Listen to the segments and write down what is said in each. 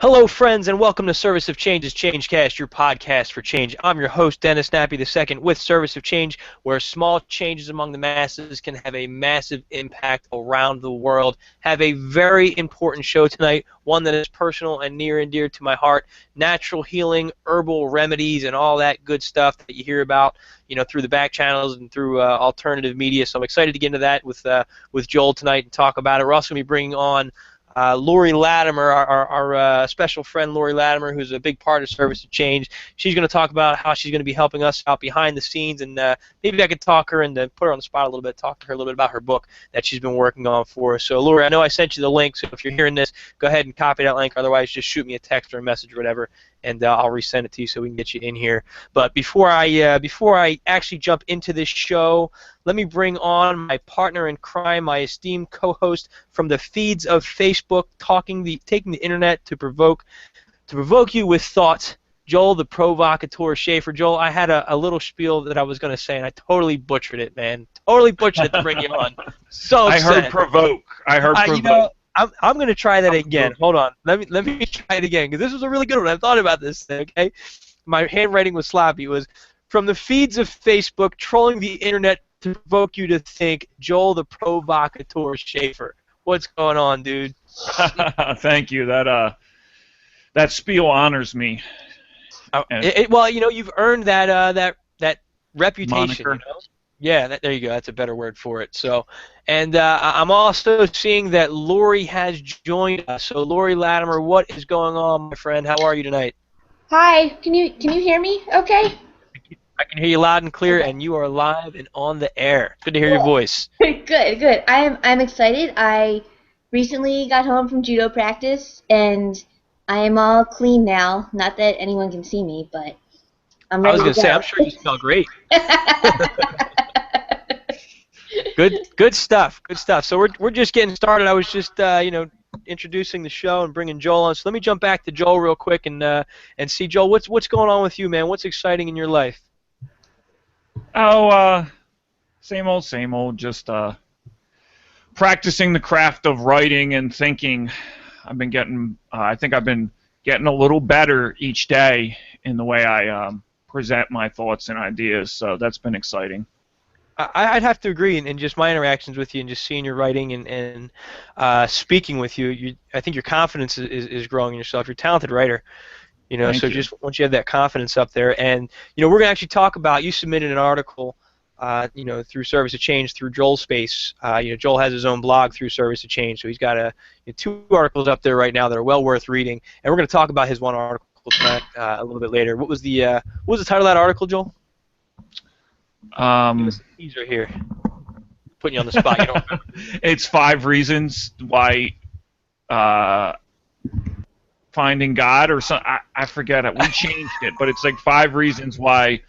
Hello, friends, and welcome to Service of Change's Changecast, your podcast for change. I'm your host, Dennis Nappy II, with Service of Change, where small changes among the masses can have a massive impact around the world. Have a very important show tonight, one that is personal and near and dear to my heart: natural healing, herbal remedies, and all that good stuff that you hear about, through the back channels and through alternative media. So I'm excited to get into that with Joel tonight and talk about it. We're also going to be bringing on Lori Latimer, our special friend Lori Latimer, who's a big part of Service of Change. She's going to talk about how she's going to be helping us out behind the scenes, and maybe I could talk her and put her on the spot a little bit, talk to her a little bit about her book that she's been working on for us. So, Lori, I know I sent you the link, so if you're hearing this, go ahead and copy that link. Otherwise, just shoot me a text or a message or whatever, and I'll resend it to you so we can get you in here. But before I actually jump into this show, let me bring on my partner in crime, my esteemed co-host from the feeds of Facebook, taking the internet to provoke you with thought, Joel the Provocateur Schaefer. Joel, I had a little spiel that I was going to say, and I totally butchered it, man. Totally butchered it to bring you on. So I upset. heard provoke. I'm going to try that again. Hold on. Let me try it again, because this was a really good one. I thought about this thing, okay? My handwriting was sloppy. It was from the feeds of Facebook, trolling the internet to provoke you to think, Joel the Provocateur Schaefer. What's going on, dude? Thank you. That spiel honors me. Well, you've earned that reputation. Moniker. Yeah, there you go. That's a better word for it. So, and I'm also seeing that Lori has joined us. So, Lori Latimer, what is going on, my friend? How are you tonight? Hi. Can you hear me? Okay. I can hear you loud and clear, and you are live and on the air. Good to hear your voice. Good. I'm excited. I recently got home from judo practice, and I am all clean now. Not that anyone can see me, but I'm ready. I was going to say, I'm sure you smell great. Good stuff. So we're just getting started. I was just introducing the show and bringing Joel on. So let me jump back to Joel real quick and see, Joel, what's going on with you, man? What's exciting in your life? Oh, same old. Just practicing the craft of writing and thinking. I think I've been getting a little better each day in the way I present my thoughts and ideas. So that's been exciting. I'd have to agree, and just my interactions with you and just seeing your writing and speaking with you, I think your confidence is growing in yourself. You're a talented writer, Thank you. just once you have that confidence up there. And, we're going to actually talk about, you submitted an article, through Service of Change, through Joel's Space. Joel has his own blog through Service of Change, so he's got two articles up there right now that are well worth reading. And we're going to talk about his one article tonight a little bit later. What was the title of that article, Joel? Give us a teaser here. Putting you on the spot. You don't remember. It's 5 reasons why finding God or something. I forget it. We changed it, but it's like 5 reasons why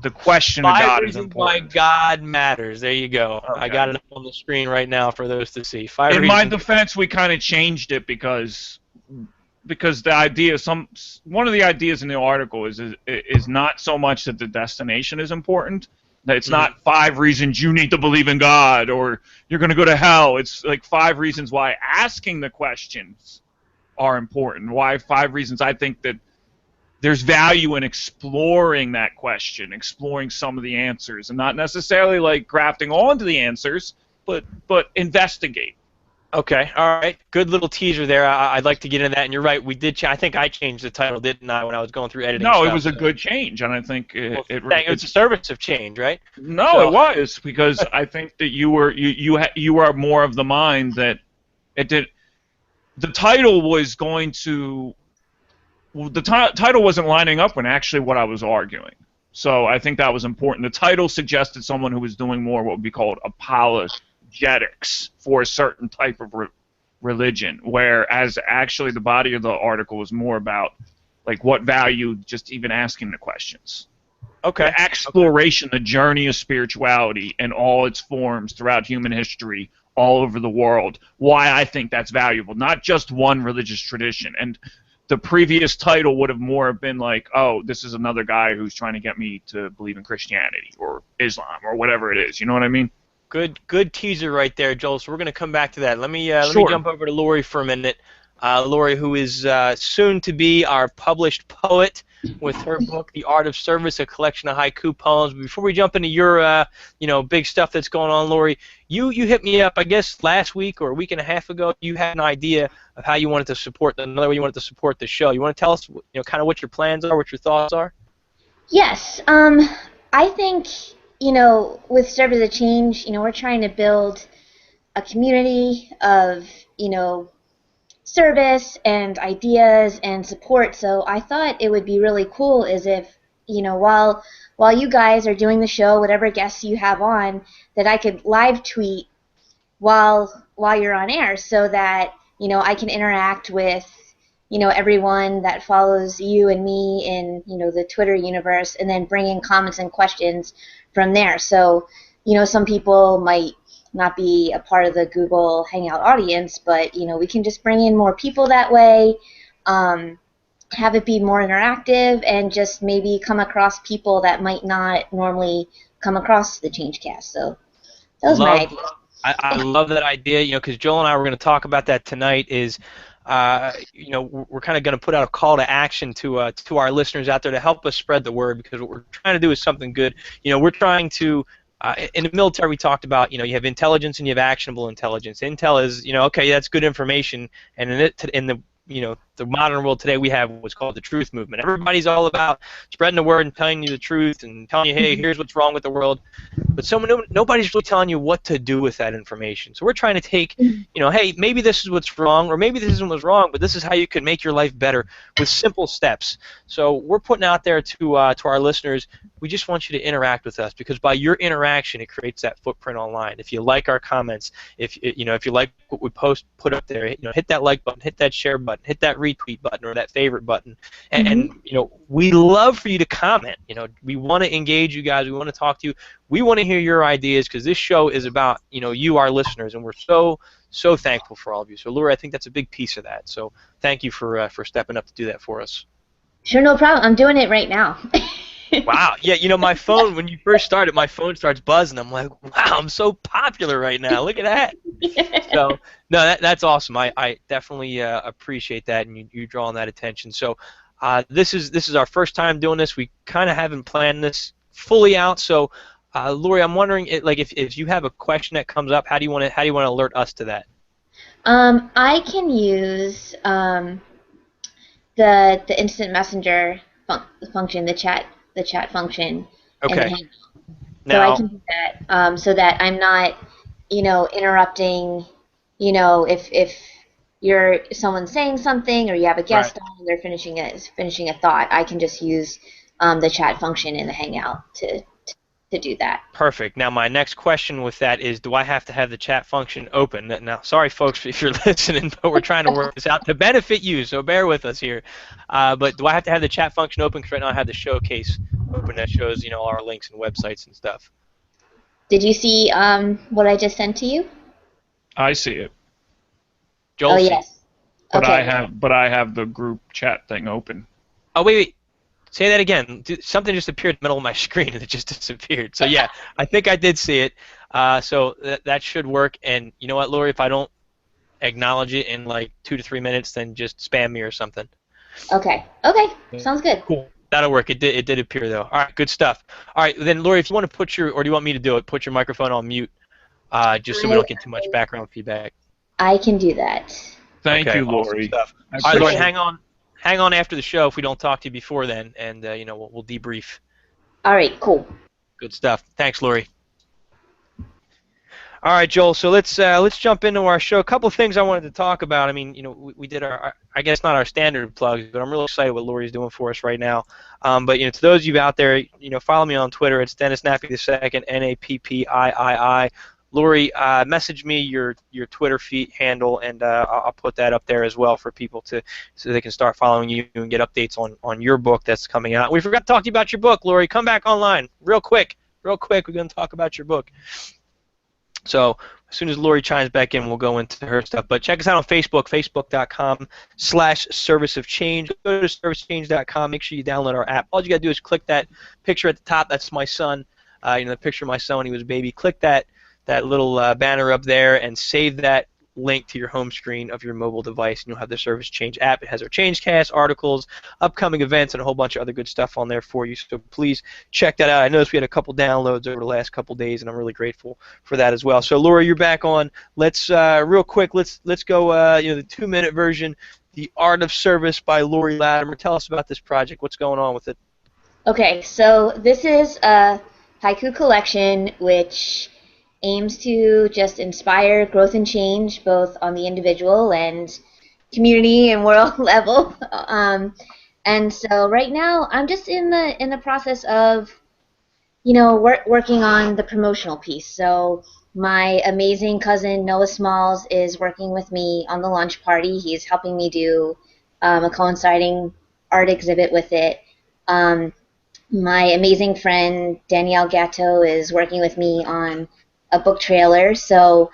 the question of God is important. 5 reasons why God matters. There you go. Okay. I got it up on the screen right now for those to see. 5 In reasons. my defense, we kind of changed it because the idea, one of the ideas in the article is not so much that the destination is important. That it's not 5 reasons you need to believe in God or you're going to go to hell. It's like 5 reasons why asking the questions are important. Why 5 reasons I think that there's value in exploring that question, exploring some of the answers, and not necessarily like grafting onto the answers, but investigate. Okay, all right. Good little teaser there. I'd like to get into that, and you're right. We did. I think I changed the title, didn't I, when I was going through editing? No, it was a good change, and I think it's a Service of Change, right? No, it was, because I think that you are more of the mind that it did. The title was going to. Well, the title wasn't lining up with actually what I was arguing. So I think that was important. The title suggested someone who was doing more what would be called apologetics for a certain type of religion, whereas actually the body of the article was more about like what value just even asking the questions. Okay. The exploration, the journey of spirituality in all its forms throughout human history, all over the world. Why I think that's valuable, not just one religious tradition. And the previous title would have more been like, oh, this is another guy who's trying to get me to believe in Christianity or Islam or whatever it is. You know what I mean? Good teaser right there, Joel. So we're going to come back to that. Let me Sure. jump over to Lori for a minute. Lori, who is soon to be our published poet with her book, The Art of Service, a collection of haiku poems. Before we jump into your, big stuff that's going on, Lori, you hit me up, I guess, last week or a week and a half ago. You had an idea of how you wanted to support, another way you wanted to support the show. You want to tell us, kind of what your plans are, what your thoughts are? Yes. I think, with Service of Change, we're trying to build a community of, service and ideas and support. So I thought it would be really cool is if, while you guys are doing the show, whatever guests you have on, that I could live tweet while you're on air so that, I can interact with, everyone that follows you and me in, the Twitter universe, and then bring in comments and questions from there. So, some people might not be a part of the Google Hangout audience, but, we can just bring in more people that way, have it be more interactive, and just maybe come across people that might not normally come across the Changecast. So that was my idea. I love that idea, because Joel and I were going to talk about that tonight. We're kind of going to put out a call to action to our listeners out there to help us spread the word, because what we're trying to do is something good. We're trying to, in the military we talked about, you have intelligence and you have actionable intelligence. Intel is, okay, that's good information, and in the modern world today we have what's called the truth movement. Everybody's all about spreading the word and telling you the truth and telling you, hey, here's what's wrong with the world. But nobody's really telling you what to do with that information. So we're trying to take, hey, maybe this is what's wrong, or maybe this isn't what's wrong, but this is how you can make your life better with simple steps. So we're putting out there to our listeners, we just want you to interact with us, because by your interaction, it creates that footprint online. If you like our comments, if you like what we put up there, hit that like button, hit that share button, hit that retweet button, or that favorite button, and we love for you to comment. We want to engage you guys. We want to talk to you. We want to hear your ideas, because this show is about you, our listeners, and we're so thankful for all of you. So, Laura, I think that's a big piece of that. So, thank you for stepping up to do that for us. Sure, no problem. I'm doing it right now. Wow. Yeah, my phone, when you first started, my phone starts buzzing. I'm like, wow, I'm so popular right now. Look at that. So, no, that's awesome. I definitely appreciate that, and you drawing that attention. So, this is our first time doing this. We kind of haven't planned this fully out. So, Lori, I'm wondering, if you have a question that comes up, how do you want to alert us to that? I can use the instant messenger function, the chat function. Okay. So I can do that, so that I'm not, interrupting. If someone's saying something, or you have a guest on and they're finishing a thought, I can just use the chat function in the Hangout to do that. Perfect. Now, my next question with that is, do I have to have the chat function open? Now, sorry, folks, if you're listening, but we're trying to work this out to benefit you, so bear with us here. But do I have to have the chat function open? Because right now I have the showcase open that shows, our links and websites and stuff. Did you see what I just sent to you? I see it. Joel, oh, yes. But okay. I have the group chat thing open. Oh, wait. Say that again. Something just appeared in the middle of my screen and it just disappeared. So yeah, I think I did see it. So that should work. And you know what, Lori? If I don't acknowledge it in like 2 to 3 minutes, then just spam me or something. Okay. Sounds good. Cool. That'll work. It did appear though. All right, good stuff. All right, then Lori, if you want to or do you want me to do it? Put your microphone on mute, just so we don't get too much background feedback. I can do that. Thank you, Lori. Awesome. All right, Lori, hang on after the show if we don't talk to you before then, and we'll debrief. All right, cool. Good stuff. Thanks, Lori. All right, Joel. So let's jump into our show. A couple of things I wanted to talk about. I mean, we did our I guess not our standard plugs, but I'm really excited what Lori's doing for us right now. But to those of you out there, follow me on Twitter. It's Dennis Nappy II, Nappii. Lori, message me your Twitter feed handle, and I'll put that up there as well for people so they can start following you and get updates on your book that's coming out. We forgot to talk to you about your book, Lori. Come back online real quick. We're going to talk about your book. So as soon as Lori chimes back in, we'll go into her stuff. But check us out on Facebook, facebook.com/serviceofchange. Go to serviceofchange.com. Make sure you download our app. All you got to do is click that picture at the top. That's my son. The picture of my son when he was a baby. Click that little banner up there and save that link to your home screen of your mobile device, and you'll have the Service Change app. It has our Changecast, articles, upcoming events, and a whole bunch of other good stuff on there for you. So please check that out. I noticed we had a couple downloads over the last couple days, and I'm really grateful for that as well. So Lori, you're back on. Let's real quick. Let's go. The 2-minute version, "The Art of Service" by Lori Latimer. Tell us about this project. What's going on with it? Okay, so this is a Haiku Collection which aims to just inspire growth and change both on the individual and community and world level. And so right now I'm just in the process of working on the promotional piece. So my amazing cousin Noah Smalls is working with me on the launch party. He's helping me do a coinciding art exhibit with it. My amazing friend Danielle Gatto is working with me on a book trailer. So,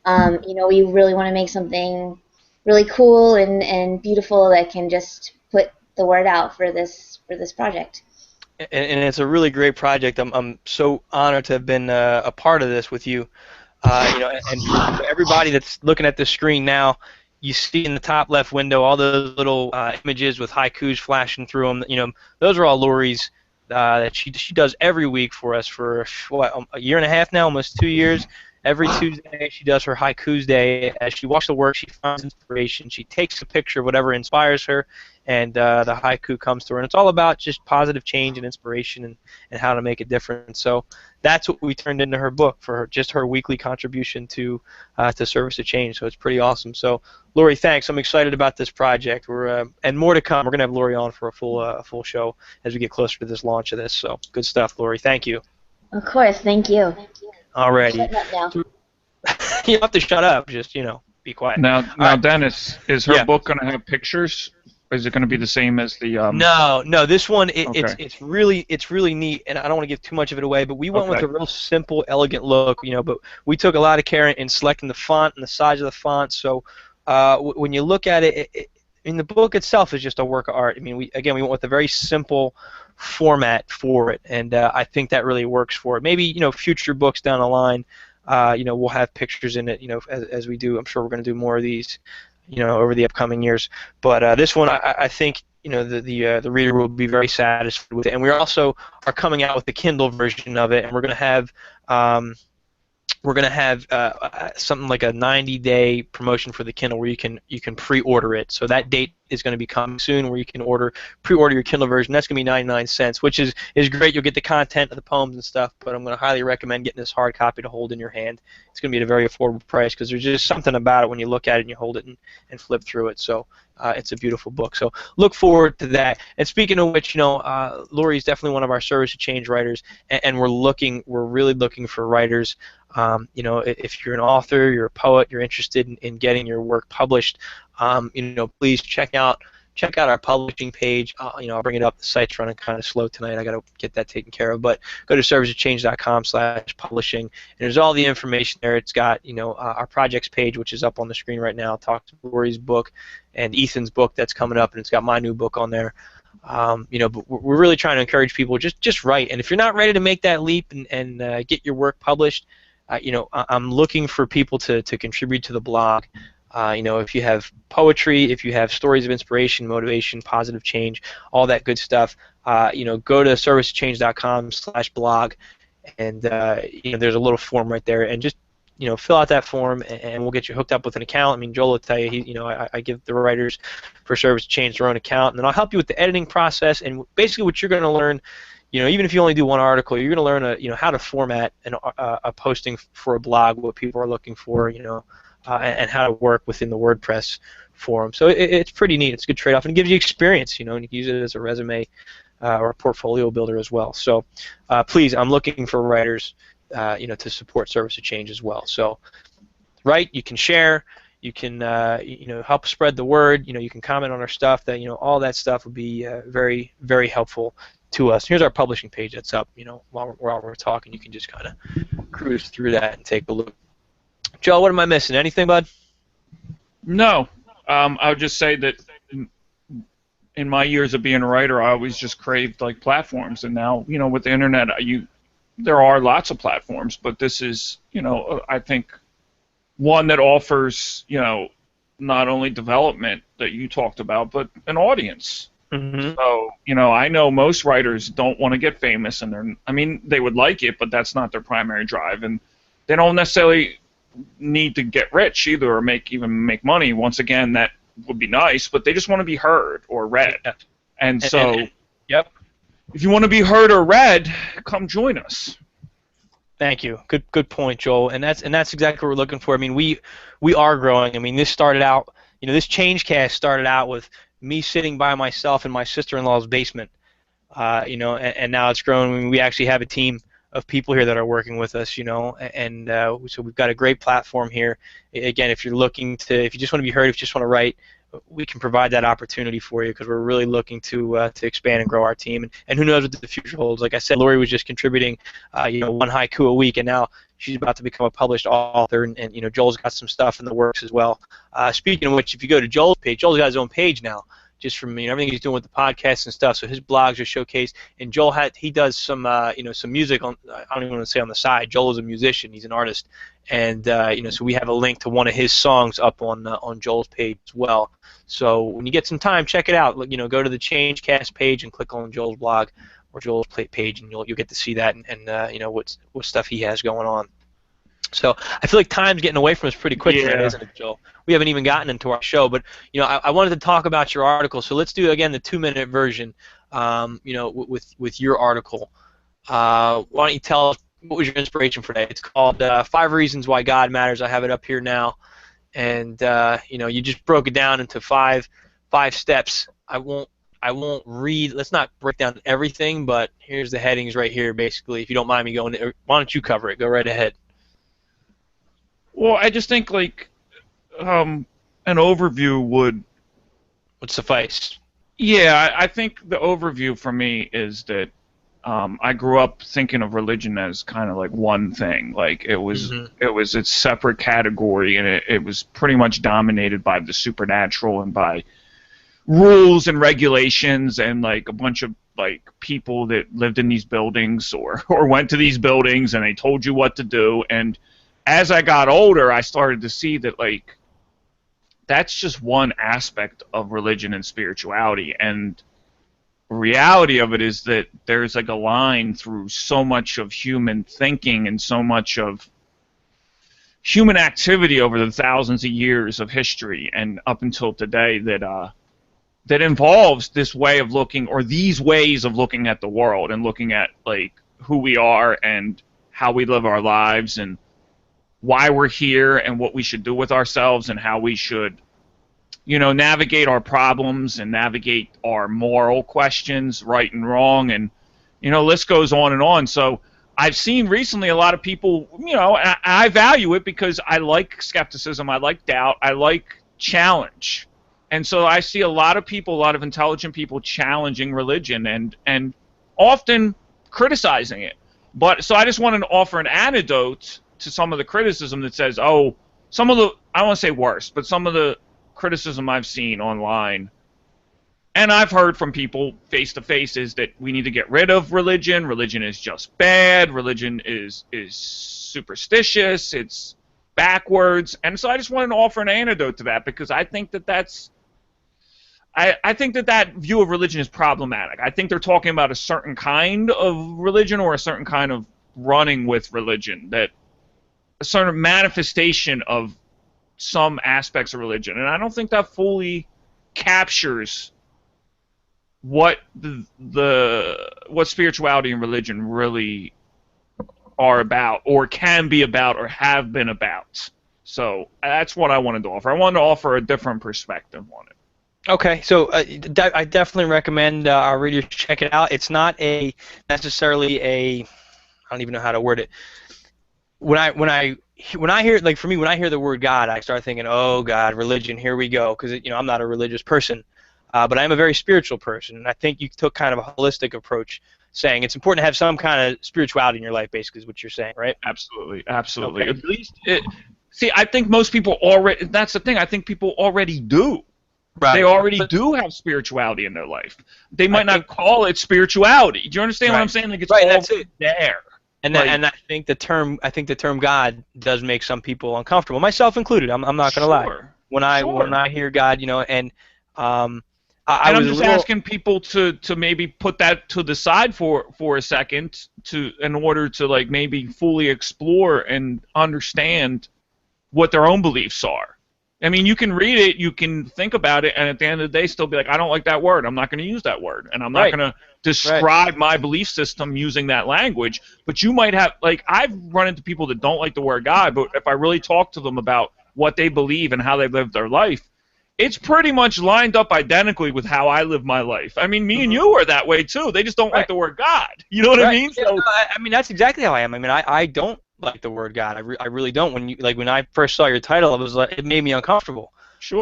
we really want to make something really cool and beautiful that can just put the word out for this project. And it's a really great project. I'm so honored to have been a part of this with you. And for everybody that's looking at the screen now, you see in the top left window all those little images with haikus flashing through them. Those are all Lori's that she does every week for us for a year and a half now, almost 2 years. Every Tuesday she does her Haikus Day. As she walks to work, she finds inspiration. She takes a picture of whatever inspires her, and the haiku comes to her. And it's all about just positive change and inspiration and how to make a difference. So that's what we turned into her book for just her weekly contribution to Service to Change. So it's pretty awesome. So Lori, thanks. I'm excited about this project. And more to come. We're gonna have Lori on for a full show as we get closer to this launch of this. So good stuff, Lori. Thank you. Of course, thank you. Alrighty. Shut up now. You don't have to shut up. Just be quiet. Now, right. Dennis, is her Yeah. book going to have pictures? Or is it going to be the same as the? No. This one, Okay. it's really neat, and I don't want to give too much of it away. But we went with a real simple, elegant look, But we took a lot of care in selecting the font and the size of the font. So when you look at it, the book itself is just a work of art. We went with a very simple format for it, and I think that really works for it. Maybe future books down the line, we'll have pictures in it. As we do, I'm sure we're going to do more of these, over the upcoming years. But this one, I think the reader will be very satisfied with it. And we also are coming out with the Kindle version of it, and we're going to have something like a 90-day promotion for the Kindle where you can pre-order it. So that date is going to be coming soon, where you can pre-order your Kindle version. That's going to be 99 cents, which is great. You'll get the content of the poems and stuff, but I'm going to highly recommend getting this hard copy to hold in your hand. It's going to be at a very affordable price because there's just something about it when you look at it and you hold it and flip through it. So it's a beautiful book. So look forward to that. And speaking of which, Lori is definitely one of our Service to Change writers, and we're really looking for writers. If you're an author, you're a poet, you're interested in getting your work published, please check out our publishing page. I'll bring it up. The site's running kind of slow tonight. I got to get that taken care of. But go to servicetochange.com/publishing, and there's all the information there. It's got our projects page, which is up on the screen right now. Talks Lori's book and Ethan's book that's coming up, and it's got my new book on there. But we're really trying to encourage people just write. And if you're not ready to make that leap and get your work published, I'm looking for people to contribute to the blog. If you have poetry, if you have stories of inspiration, motivation, positive change, all that good stuff, go to servicechange.com/blog, and there's a little form right there, and just fill out that form, and we'll get you hooked up with an account. Joel will tell you, I give the writers for Service to Change their own account, and then I'll help you with the editing process, and basically what you're going to learn. Even if you only do one article, you're going to learn how to format a posting for a blog, what people are looking for, and how to work within the WordPress forum. So it's pretty neat. It's a good trade-off, and it gives you experience, and you can use it as a resume or a portfolio builder as well. So please, I'm looking for writers, to support Service to Change as well. So write, you can share, you can help spread the word. You can comment on our stuff. That all that stuff would be very, very helpful to us. Here's our publishing page that's up. While we're talking, you can just kind of cruise through that and take a look. Joe, what am I missing? Anything, bud? No. I would just say that in my years of being a writer, I always just craved platforms, and now with the internet, there are lots of platforms, but this is I think one that offers, not only development that you talked about, but an audience. Mm-hmm. So, I know most writers don't want to get famous, and they would like it, but that's not their primary drive, and they don't necessarily need to get rich either, or make money. Once again, that would be nice, but they just want to be heard or read. Yeah. And so, yep. If you want to be heard or read, come join us. Thank you. Good point, Joel. And that's exactly what we're looking for. I mean, we are growing. I mean, this started out, this Changecast started out with me sitting by myself in my sister-in-law's basement, and now it's grown. I mean, we actually have a team of people here that are working with us, and so we've got a great platform here. Again, if you just want to be heard, if you just want to write, we can provide that opportunity for you, because we're really looking to expand and grow our team, and who knows what the future holds. Like I said, Lori was just contributing, one haiku a week, and now she's about to become a published author, and Joel's got some stuff in the works as well. Speaking of which, if you go to Joel's page, Joel's got his own page now, just from everything he's doing with the podcast and stuff. So his blogs are showcased, and Joel he does some some music on, I don't even want to say on the side. Joel is a musician, he's an artist, and so we have a link to one of his songs up on Joel's page as well. So when you get some time, check it out. Go to the Changecast page and click on Joel's blog or Joel's page, and you'll get to see that and what stuff he has going on. So I feel like time's getting away from us pretty quick today, isn't it, Joel? We haven't even gotten into our show, but I wanted to talk about your article. So let's do again the 2-minute version. With your article. Why don't you tell us what was your inspiration for that? It's called 5 Reasons Why God Matters. I have it up here now, and you just broke it down into five steps. I won't read. Let's not break down everything, but here's the headings right here. Basically, if you don't mind me going, why don't you cover it? Go right ahead. Well, I just think an overview would suffice. Yeah, I think the overview for me is that I grew up thinking of religion as kind of like one thing. Like it was its separate category, and it was pretty much dominated by the supernatural and by rules and regulations and like a bunch of like people that lived in these buildings or went to these buildings and they told you what to do. And as I got older, I started to see that like that's just one aspect of religion and spirituality, and the reality of it is that there's like a line through so much of human thinking and so much of human activity over the thousands of years of history and up until today that involves this way of looking, or these ways of looking at the world and looking at like who we are and how we live our lives and why we're here and what we should do with ourselves and how we should, navigate our problems and navigate our moral questions, right and wrong, and, list goes on and on. So I've seen recently a lot of people, I value it because I like skepticism, I like doubt, I like challenge. And so I see a lot of people, a lot of intelligent people challenging religion and often criticizing it. But so I just wanted to offer an antidote to some of the criticism that says, I don't want to say worse, but some of the criticism I've seen online, and I've heard from people face to face, is that we need to get rid of religion. Religion is just bad. Religion is superstitious. It's backwards. And so I just wanted to offer an antidote to that, because I think that I think that view of religion is problematic. I think they're talking about a certain kind of religion or a certain kind of running with religion, that a certain manifestation of some aspects of religion, and I don't think that fully captures what what spirituality and religion really are about, or can be about, or have been about. So that's what I wanted to offer. I wanted to offer a different perspective on it. Okay, so I definitely recommend our readers check it out. It's not necessarily I don't even know how to word it. When I hear, like for me, when I hear the word God, I start thinking, oh God, religion, here we go, because I'm not a religious person, but I'm a very spiritual person, and I think you took kind of a holistic approach, saying it's important to have some kind of spirituality in your life, basically, is what you're saying, right? Absolutely. Okay. At least I think most people already. That's the thing. I think people already do. Right. They already do have spirituality in their life. They might not call it spirituality. Do you understand what I'm saying? Like it's right, all that's it. there. And I think the term God does make some people uncomfortable, myself included. I'm not going to lie. When I hear God, and I and I'm was a just little, asking people to maybe put that to the side for a second in order to like maybe fully explore and understand what their own beliefs are. I mean, you can read it, you can think about it, and at the end of the day still be like, I don't like that word. I'm not going to use that word. And I'm not going to describe my belief system using that language. But you might have, like, I've run into people that don't like the word God, but if I really talk to them about what they believe and how they live their life, it's pretty much lined up identically with how I live my life. I mean, me and you are that way too. They just don't like the word God. You know what I mean? Yeah, no, I mean, that's exactly how I am. I mean, I don't like the word God. I really don't. When I first saw your title, it made me uncomfortable. Sure.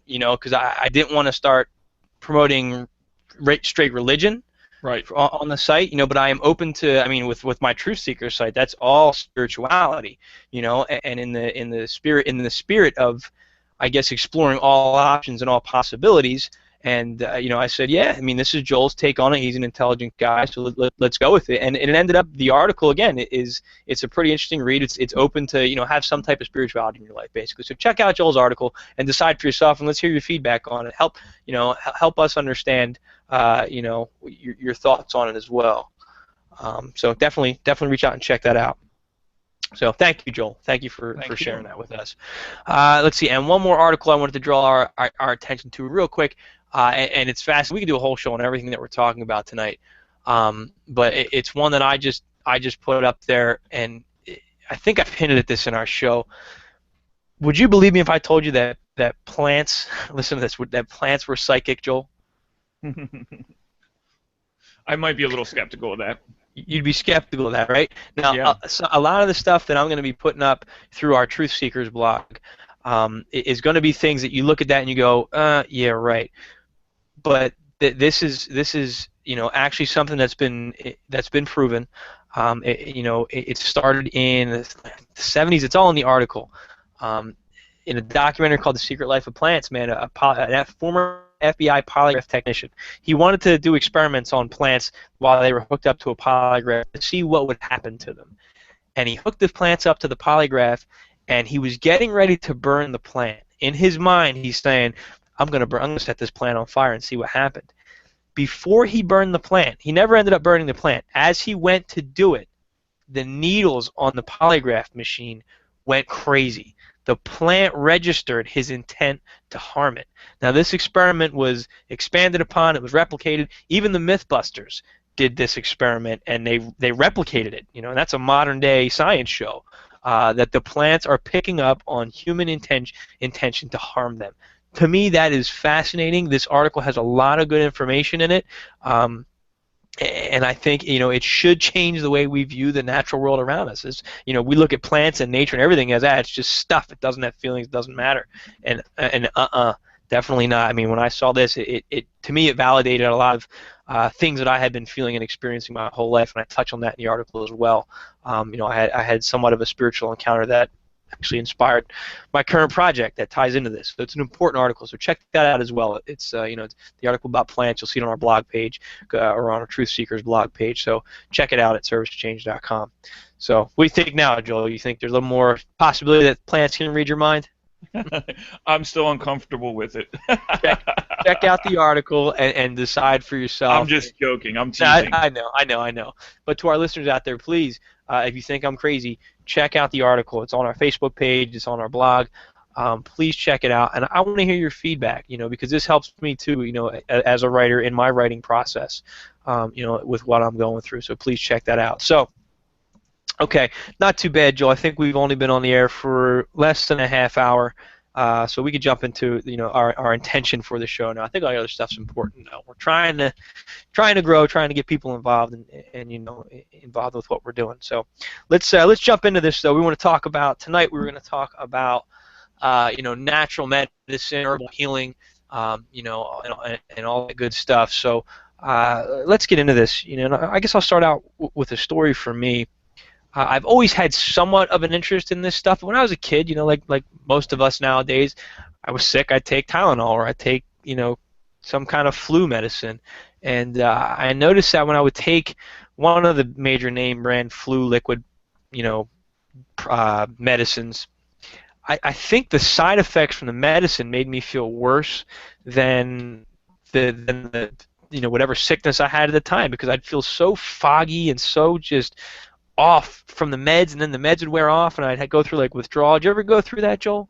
Because I didn't want to start promoting straight religion. Right. On the site, but I am open to. I mean, with my Truth Seeker site, that's all spirituality, and in the spirit of, I guess, exploring all options and all possibilities. And I said, yeah, I mean, this is Joel's take on it. He's an intelligent guy, so let's go with it. And it ended up, the article again it's a pretty interesting read. It's open to have some type of spirituality in your life, basically. So check out Joel's article and decide for yourself, and let's hear your feedback on it. Help us understand your thoughts on it as well. So definitely reach out and check that out. So thank you, Joel. Thank you for sharing that with us. Let's see, and one more article I wanted to draw our attention to real quick, and it's fast. We can do a whole show on everything that we're talking about tonight, but it's one that I just put up there, and I think I've hinted at this in our show. Would you believe me if I told you that plants, listen to this, that plants were psychic, Joel? I might be a little skeptical of that. You'd be skeptical of that, right? Now, yeah. So a lot of the stuff that I'm going to be putting up through our Truth Seekers blog is going to be things that you look at that and you go, yeah, right. But this is actually something that's been proven. It started in the 70s. It's all in the article. In a documentary called The Secret Life of Plants, man, a former FBI polygraph technician. He wanted to do experiments on plants while they were hooked up to a polygraph to see what would happen to them. And he hooked the plants up to the polygraph, and he was getting ready to burn the plant. In his mind, he's saying, I'm going to set this plant on fire and see what happened. Before he burned the plant, he never ended up burning the plant. As he went to do it, the needles on the polygraph machine went crazy. The plant registered his intent to harm it. Now, this experiment was expanded upon. It was replicated. Even the Mythbusters did this experiment, and they replicated it. And that's a modern-day science show that the plants are picking up on human intention to harm them. To me, that is fascinating. This article has a lot of good information in it. And I think it should change the way we view the natural world around us. We look at plants and nature and everything as it's just stuff. It doesn't have feelings. It doesn't matter. And definitely not. I mean, when I saw this, it to me it validated a lot of things that I had been feeling and experiencing my whole life, and I touch on that in the article as well. I had somewhat of a spiritual encounter that actually inspired my current project that ties into this. So it's an important article, so check that out as well. It's it's the article about plants. You'll see it on our blog page or on our Truth Seekers blog page. So check it out at servicechange.com. So what do you think now, Joel? You think there's a little more possibility that plants can read your mind? I'm still uncomfortable with it. check out the article and decide for yourself. I'm just joking. I'm teasing. I know. But to our listeners out there, please, if you think I'm crazy, check out the article. It's on our Facebook page. It's on our blog. Please check it out. And I want to hear your feedback, because this helps me too, as a writer in my writing process, with what I'm going through. So please check that out. So, okay, not too bad, Joel. I think we've only been on the air for less than a half hour. So we could jump into our intention for the show now. I think all the other stuff's important now. We're trying to grow, trying to get people involved and involved with what we're doing. So let's jump into this though. We want to talk about tonight. We're going to talk about natural medicine, herbal healing, and all that good stuff. So let's get into this. I guess I'll start out with a story for me. I've always had somewhat of an interest in this stuff. When I was a kid, like most of us nowadays, I was sick, I'd take Tylenol or I'd take, some kind of flu medicine. And I noticed that when I would take one of the major name brand flu liquid, you know, medicines. I think the side effects from the medicine made me feel worse than the whatever sickness I had at the time, because I'd feel so foggy and so just off from the meds, and then the meds would wear off, and I'd go through like withdrawal. Did you ever go through that, Joel?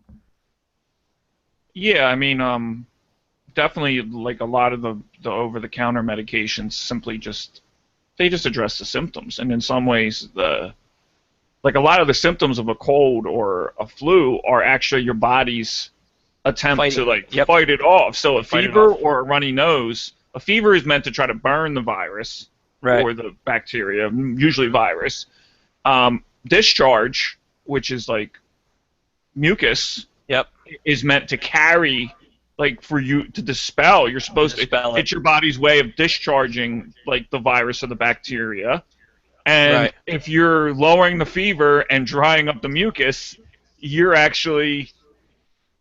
Yeah, I mean, definitely like a lot of the over-the-counter medications simply just address the symptoms, and in some ways like a lot of the symptoms of a cold or a flu are actually your body's attempt to fight it off. So a fever or a runny nose, a fever is meant to try to burn the virus or the bacteria, usually virus. Discharge, which is like mucus, is meant to carry, like for you to dispel. You're supposed to it's your body's way of discharging like the virus or the bacteria. And if you're lowering the fever and drying up the mucus, you're actually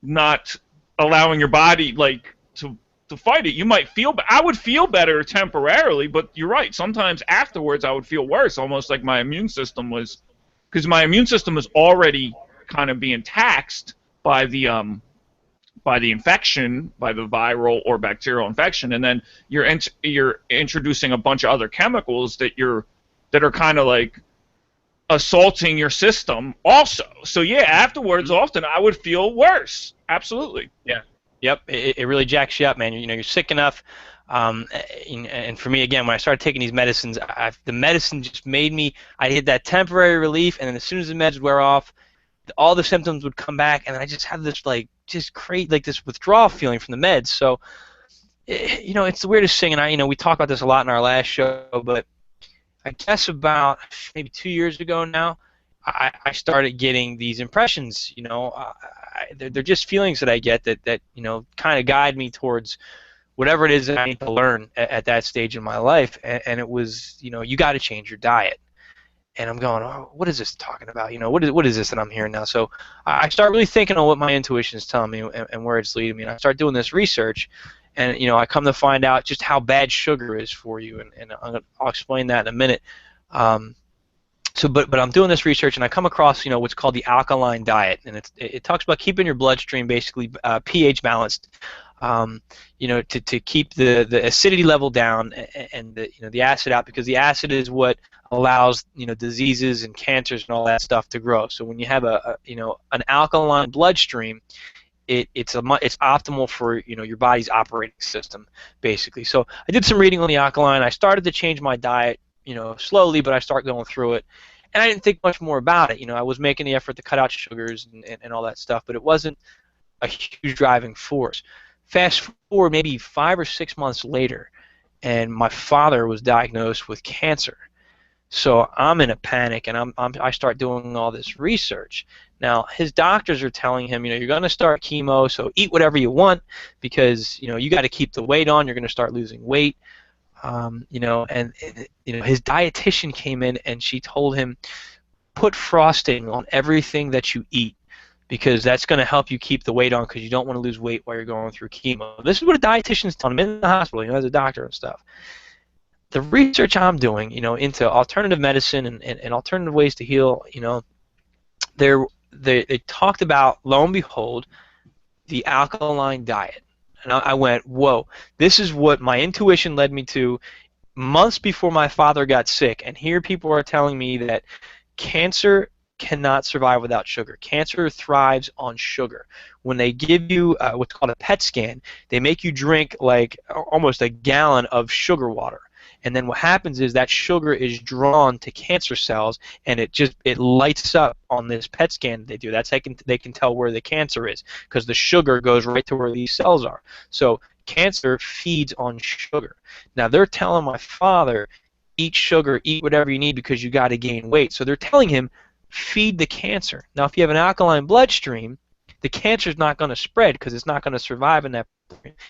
not allowing your body like to fight it. You might feel I would feel better temporarily, but you're right. Sometimes afterwards I would feel worse, almost like my immune system was, because my immune system was already kind of being taxed by the infection, by the viral or bacterial infection, and then you're introducing a bunch of other chemicals that are kind of like assaulting your system also. So yeah, afterwards often I would feel worse. Absolutely. Yeah. Yep. It really jacks you up, man. You're sick enough. And for me, again, when I started taking these medicines, the medicine just made me, I had that temporary relief, and then as soon as the meds would wear off, all the symptoms would come back, and I just had this this withdrawal feeling from the meds. So, it's the weirdest thing, and we talked about this a lot in our last show, but I guess about maybe 2 years ago now, I started getting these impressions. They're just feelings that I get that kind of guide me towards whatever it is that I need to learn at that stage in my life. And it was, you got to change your diet. And I'm going, oh, what is this talking about? What is this that I'm hearing now? So I start really thinking on what my intuition is telling me and where it's leading me. And I start doing this research. And I come to find out just how bad sugar is for you, and I'll explain that in a minute. But I'm doing this research, and I come across what's called the alkaline diet, and it talks about keeping your bloodstream basically pH balanced, to keep the acidity level down and the acid out, because the acid is what allows diseases and cancers and all that stuff to grow. So when you have an alkaline bloodstream, it's optimal for your body's operating system, basically. So I did some reading on the alkaline. I started to change my diet, slowly, but I started going through it, and I didn't think much more about it. I was making the effort to cut out sugars and all that stuff, but it wasn't a huge driving force. Fast forward maybe 5 or 6 months later, and my father was diagnosed with cancer. So I'm in a panic, and I start doing all this research. Now, his doctors are telling him, you're going to start chemo, so eat whatever you want, because you got to keep the weight on. You're going to start losing weight. And his dietitian came in, and she told him, put frosting on everything that you eat, because that's going to help you keep the weight on, because you don't want to lose weight while you're going through chemo. This is what a dietitian's telling him in the hospital, as a doctor and stuff. The research I'm doing, into alternative medicine and alternative ways to heal, they talked about, lo and behold, the alkaline diet. And I went, whoa, this is what my intuition led me to months before my father got sick. And here people are telling me that cancer cannot survive without sugar. Cancer thrives on sugar. When they give you what's called a PET scan, they make you drink like almost a gallon of sugar water. And then what happens is that sugar is drawn to cancer cells, and it lights up on this PET scan they do. That's how they can tell where the cancer is, because the sugar goes right to where these cells are. So cancer feeds on sugar. Now they're telling my father, eat sugar, eat whatever you need, because you got to gain weight. So they're telling him, feed the cancer. Now if you have an alkaline bloodstream, the cancer is not going to spread, because it's not going to survive in that.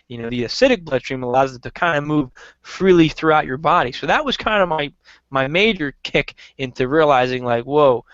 The acidic bloodstream allows it to kind of move freely throughout your body. So that was kind of my major kick into realizing, like, whoa,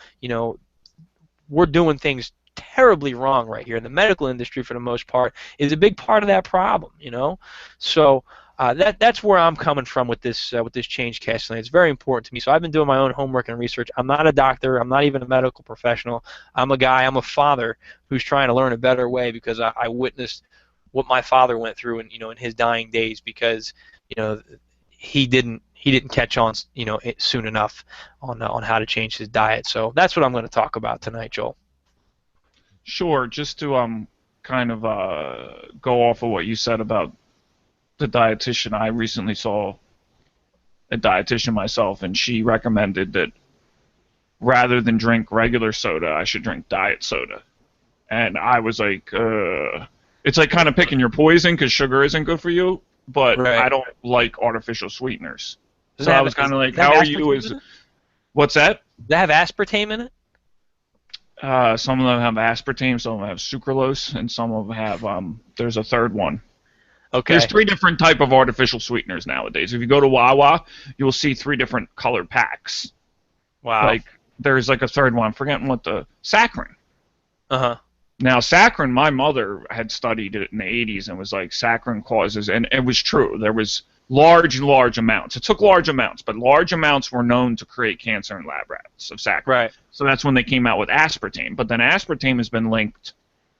we're doing things terribly wrong right here. And the medical industry, for the most part, is a big part of that problem, you know. So that's where I'm coming from with this Changecast. It's very important to me. So I've been doing my own homework and research. I'm not a doctor. I'm not even a medical professional. I'm a father who's trying to learn a better way because I witnessed what my father went through in his dying days because he didn't catch on soon enough on how to change his diet. So that's what I'm going to talk about tonight, Joel. Sure. Just to kind of go off of what you said about the dietitian, I recently saw a dietitian myself, and she recommended that rather than drink regular soda, I should drink diet soda. And I was like, it's like kind of picking your poison because sugar isn't good for you, but right. I don't like artificial sweeteners. Does so I was kind of like, how are you? What's that? Does that have aspartame in it? Some of them have aspartame, some of them have sucralose, and some of them have there's a third one. Okay. There's 3 different type of artificial sweeteners nowadays. If you go to Wawa, you'll see 3 different colored packs. Wow. Like there's like a third one. I'm forgetting what the saccharin. Uh-huh. Now saccharin, my mother had studied it in the 80s and was like saccharin causes, and it was true. There was large amounts. It took large amounts, but large amounts were known to create cancer in lab rats of saccharin. Right. So that's when they came out with aspartame. But then aspartame has been linked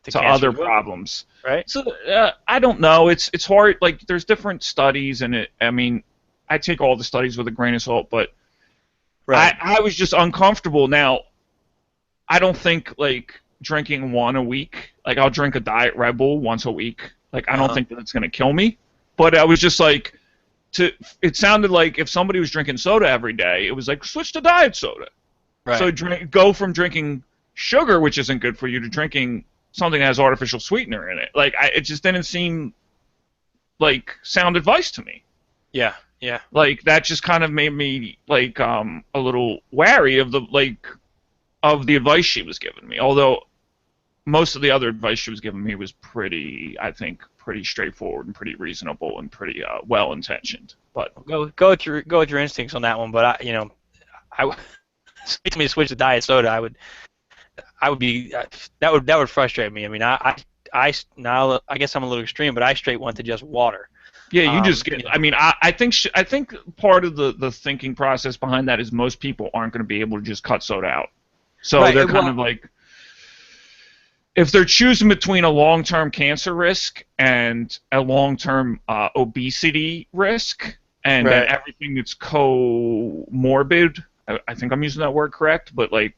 to other problems. Right. So I don't know. It's hard. Like there's different studies, and I mean, I take all the studies with a grain of salt, but right. I was just uncomfortable. Now, I don't think like drinking one a week. Like I'll drink a diet Red Bull once a week. Like I don't think that's gonna kill me. But I was just like, it sounded like if somebody was drinking soda every day, it was like switch to diet soda. Right. So go from drinking sugar, which isn't good for you, to drinking something that has artificial sweetener in it. Like it just didn't seem like sound advice to me. Yeah, yeah. Like that just kind of made me like a little wary of the advice she was giving me. Although most of the other advice she was giving me was pretty straightforward and pretty reasonable and pretty well intentioned. But go with your instincts on that one. But I speak to me to switch to diet soda. I would be that would frustrate me. I mean, I guess I'm a little extreme, but I straight went to just water. Yeah, you just get. I mean, I think part of the thinking process behind that is most people aren't going to be able to just cut soda out. So right, they're kind of like, if they're choosing between a long-term cancer risk and a long-term obesity risk, and right. everything that's comorbid, I think I'm using that word correct, but like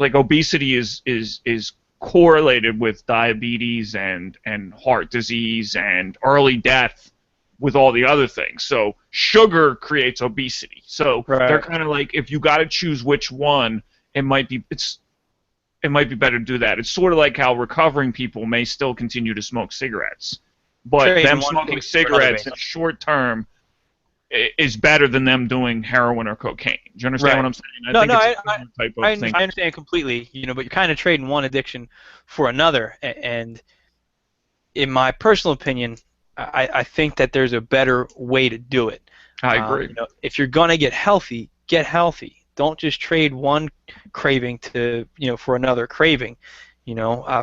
obesity is correlated with diabetes and heart disease and early death with all the other things. So sugar creates obesity. So right. they're kind of like, if you got to choose which one, it might be better to do that. It's sort of like how recovering people may still continue to smoke cigarettes, but them smoking cigarettes in short term is better than them doing heroin or cocaine. Do you understand what I'm saying? I understand completely. But you're kind of trading one addiction for another. And in my personal opinion, I think that there's a better way to do it. I agree. If you're gonna get healthy, get healthy. Don't just trade one craving for another craving.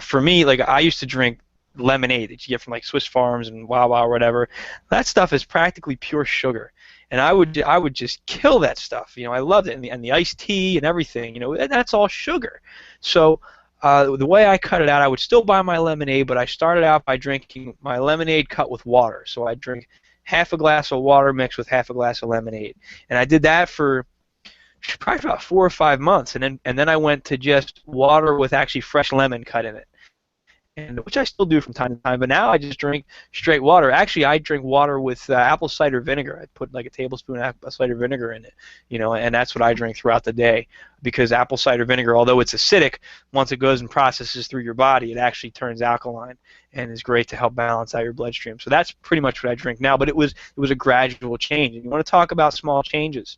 For me, like I used to drink lemonade that you get from like Swiss Farms and Wawa or whatever. That stuff is practically pure sugar, and I would just kill that stuff. I loved it, and the iced tea and everything. That's all sugar. So the way I cut it out, I would still buy my lemonade, but I started out by drinking my lemonade cut with water. So I drink half a glass of water mixed with half a glass of lemonade, and I did that for probably about 4 or 5 months, and then I went to just water with actually fresh lemon cut in it, and which I still do from time to time. But now I just drink straight water. Actually, I drink water with apple cider vinegar. I put like a tablespoon of apple cider vinegar in it, and that's what I drink throughout the day. Because apple cider vinegar, although it's acidic, once it goes and processes through your body, it actually turns alkaline and is great to help balance out your bloodstream. So that's pretty much what I drink now. But it was a gradual change. And you want to talk about small changes,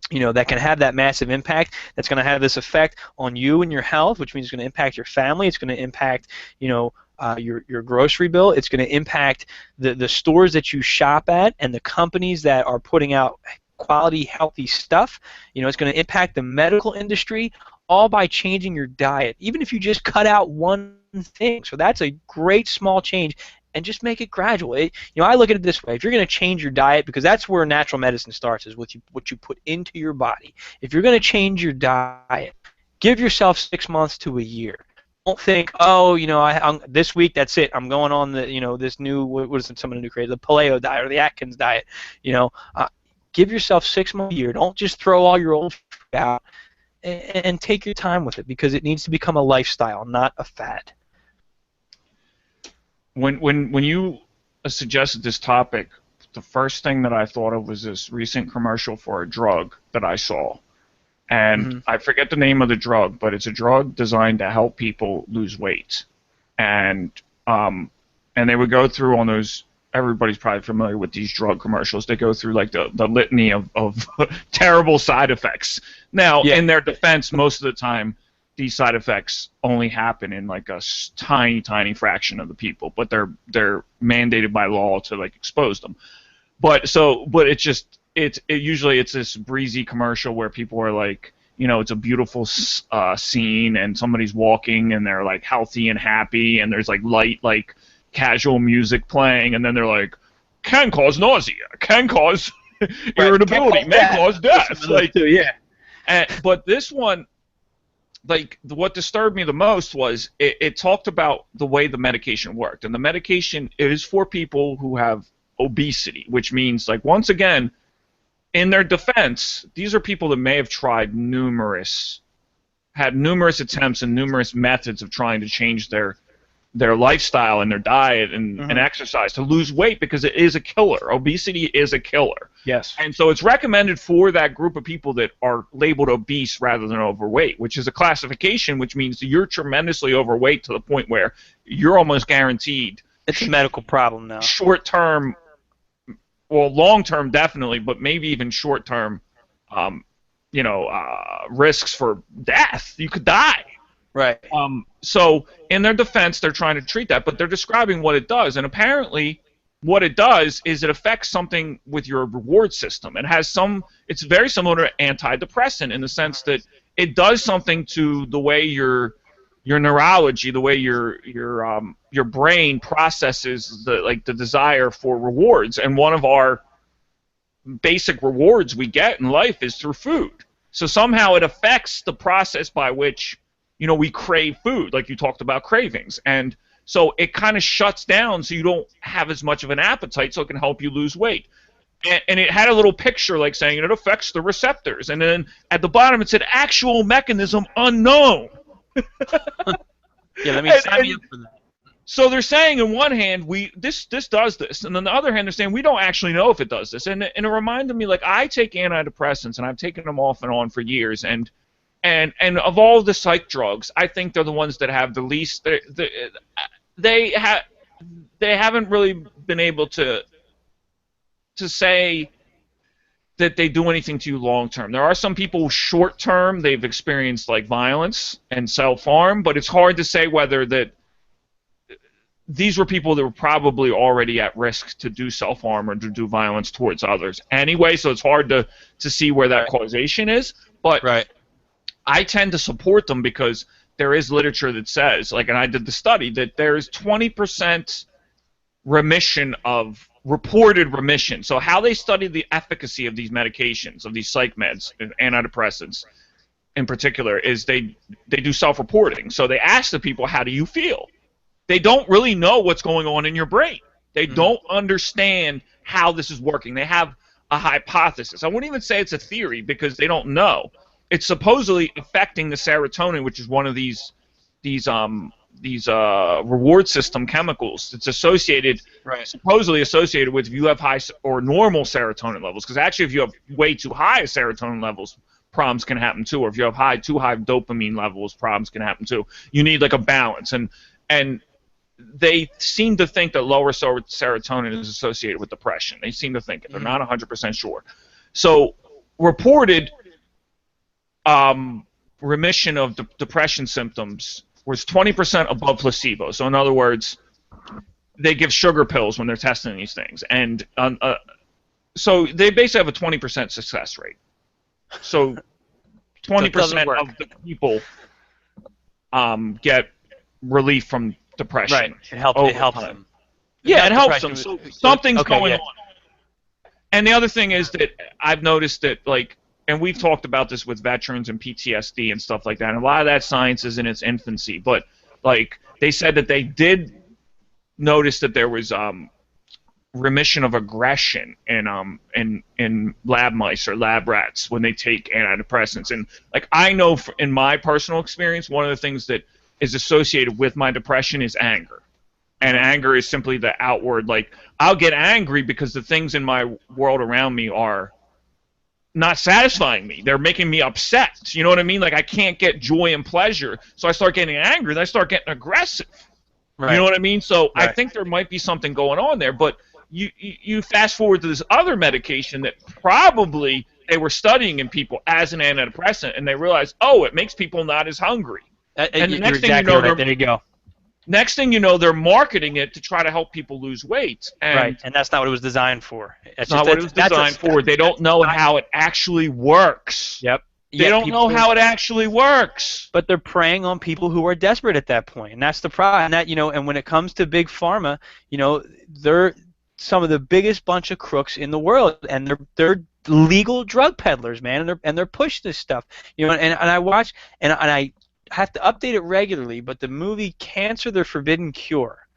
that can have that massive impact, that's going to have this effect on you and your health, which means it's going to impact your family, it's going to impact, your grocery bill, it's going to impact the stores that you shop at and the companies that are putting out quality, healthy stuff. It's going to impact the medical industry. all by changing your diet, even if you just cut out one thing. So that's a great small change, and just make it gradual. I look at it this way: if you're going to change your diet, because that's where natural medicine starts, is what you put into your body. If you're going to change your diet, give yourself 6 months to a year. Don't think, oh, this week that's it. I'm going on the, this new, what is it, someone new created, the paleo diet or the Atkins diet. Give yourself 6 months a year. Don't just throw all your old food out, and take your time with it, because it needs to become a lifestyle, not a fad. When you suggested this topic, the first thing that I thought of was this recent commercial for a drug that I saw. And I forget the name of the drug, but it's a drug designed to help people lose weight. And they would go through on those. Everybody's probably familiar with these drug commercials. They go through like the litany of terrible side effects. Now, in their defense, most of the time, these side effects only happen in like a tiny fraction of the people, but they're mandated by law to like expose them. But usually it's this breezy commercial where people are like, it's a beautiful scene and somebody's walking and they're like healthy and happy and there's like light, like casual music playing, and then they're like, can cause nausea, can cause irritability, may cause death. Like, but this one, like, what disturbed me the most was it talked about the way the medication worked, and the medication is for people who have obesity, which means, like, once again, in their defense, these are people that may have tried numerous attempts and numerous methods of trying to change their lifestyle and their diet and exercise to lose weight, because it is a killer. Obesity is a killer. Yes. And so it's recommended for that group of people that are labeled obese rather than overweight, which is a classification which means you're tremendously overweight to the point where you're almost guaranteed. It's a medical problem now. Short-term, well, long-term definitely, but maybe even short-term, risks for death. You could die. Right. So in their defense, they're trying to treat that, but they're describing what it does. And apparently what it does is it affects something with your reward system. It's very similar to antidepressant in the sense that it does something to the way your neurology, the way your brain processes the desire for rewards. And one of our basic rewards we get in life is through food. So somehow it affects the process by which we crave food, like you talked about cravings. And so it kind of shuts down so you don't have as much of an appetite, so it can help you lose weight. And it had a little picture like saying it affects the receptors. And then at the bottom it said actual mechanism unknown. Let me sign me up for that. So they're saying on one hand, this does this, and on the other hand they're saying we don't actually know if it does this. And it reminded me, like, I take antidepressants and I've taken them off and on for years, and of all the psych drugs, I think they're the ones that have the least. They haven't really been able to say that they do anything to you long term. There are some people short term, they've experienced like violence and self-harm, but it's hard to say whether that these were people that were probably already at risk to do self-harm or to do violence towards others anyway, so it's hard to see where that causation is. But I tend to support them because there is literature that says, like, and I did the study, that there is 20% reported remission. So how they study the efficacy of these medications, of these psych meds, antidepressants in particular, is they do self-reporting. So they ask the people, how do you feel? They don't really know what's going on in your brain. They don't understand how this is working. They have a hypothesis. I wouldn't even say it's a theory because they don't know. It's supposedly affecting the serotonin, which is one of these reward system chemicals. It's supposedly associated with if you have high or normal serotonin levels. Because actually, if you have way too high serotonin levels, problems can happen too. Or if you have too high dopamine levels, problems can happen too. You need like a balance, and they seem to think that lower serotonin is associated with depression. They seem to think it. They're not 100% sure. So reported remission of depression symptoms was 20% above placebo. So in other words, they give sugar pills when they're testing these things. And so they basically have a 20% success rate. So 20% of the people get relief from depression. Right. It helps. It helps them. Yeah, Not it helps depression, them. So something's going yeah. on. And the other thing is that I've noticed that, like, and we've talked about this with veterans and PTSD and stuff like that, and a lot of that science is in its infancy, but, like, they said that they did notice that there was remission of aggression in lab mice or lab rats when they take antidepressants. And, like, I know in my personal experience, one of the things that is associated with my depression is anger. And anger is simply the outward, like, I'll get angry because the things in my world around me are not satisfying me. They're making me upset. You know what I mean? Like, I can't get joy and pleasure, so I start getting angry, then I start getting aggressive. Right. You know what I mean? So right. I think there might be something going on there, but you fast forward to this other medication that probably they were studying in people as an antidepressant, and they realized, oh, it makes people not as hungry. And the next thing you know, there you go. Next thing you know, they're marketing it to try to help people lose weight. Right, and that's not what it was designed for. That's not what it was designed for. They don't know how it actually works. Yep. They don't know how it actually works. But they're preying on people who are desperate at that point, and that's the problem. And that, and when it comes to big pharma, they're some of the biggest bunch of crooks in the world, and they're legal drug peddlers, man, and they're pushing this stuff. And I watch and I have to update it regularly, but the movie Cancer: The Forbidden Cure,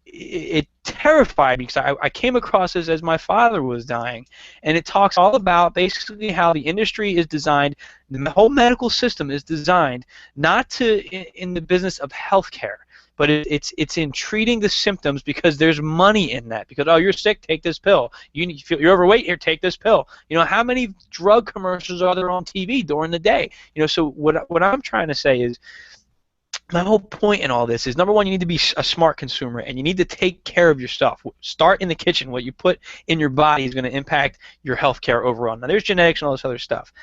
it terrified me because I came across this as my father was dying, and it talks all about basically how the industry is designed, the whole medical system is designed not to in the business of healthcare, but it's in treating the symptoms because there's money in that. Because, oh, you're sick, take this pill. You're overweight, here, take this pill. How many drug commercials are there on TV during the day? So what I'm trying to say is, my whole point in all this is, number one, you need to be a smart consumer, and you need to take care of yourself. Start in the kitchen. What you put in your body is going to impact your health care overall. Now, there's genetics and all this other stuff.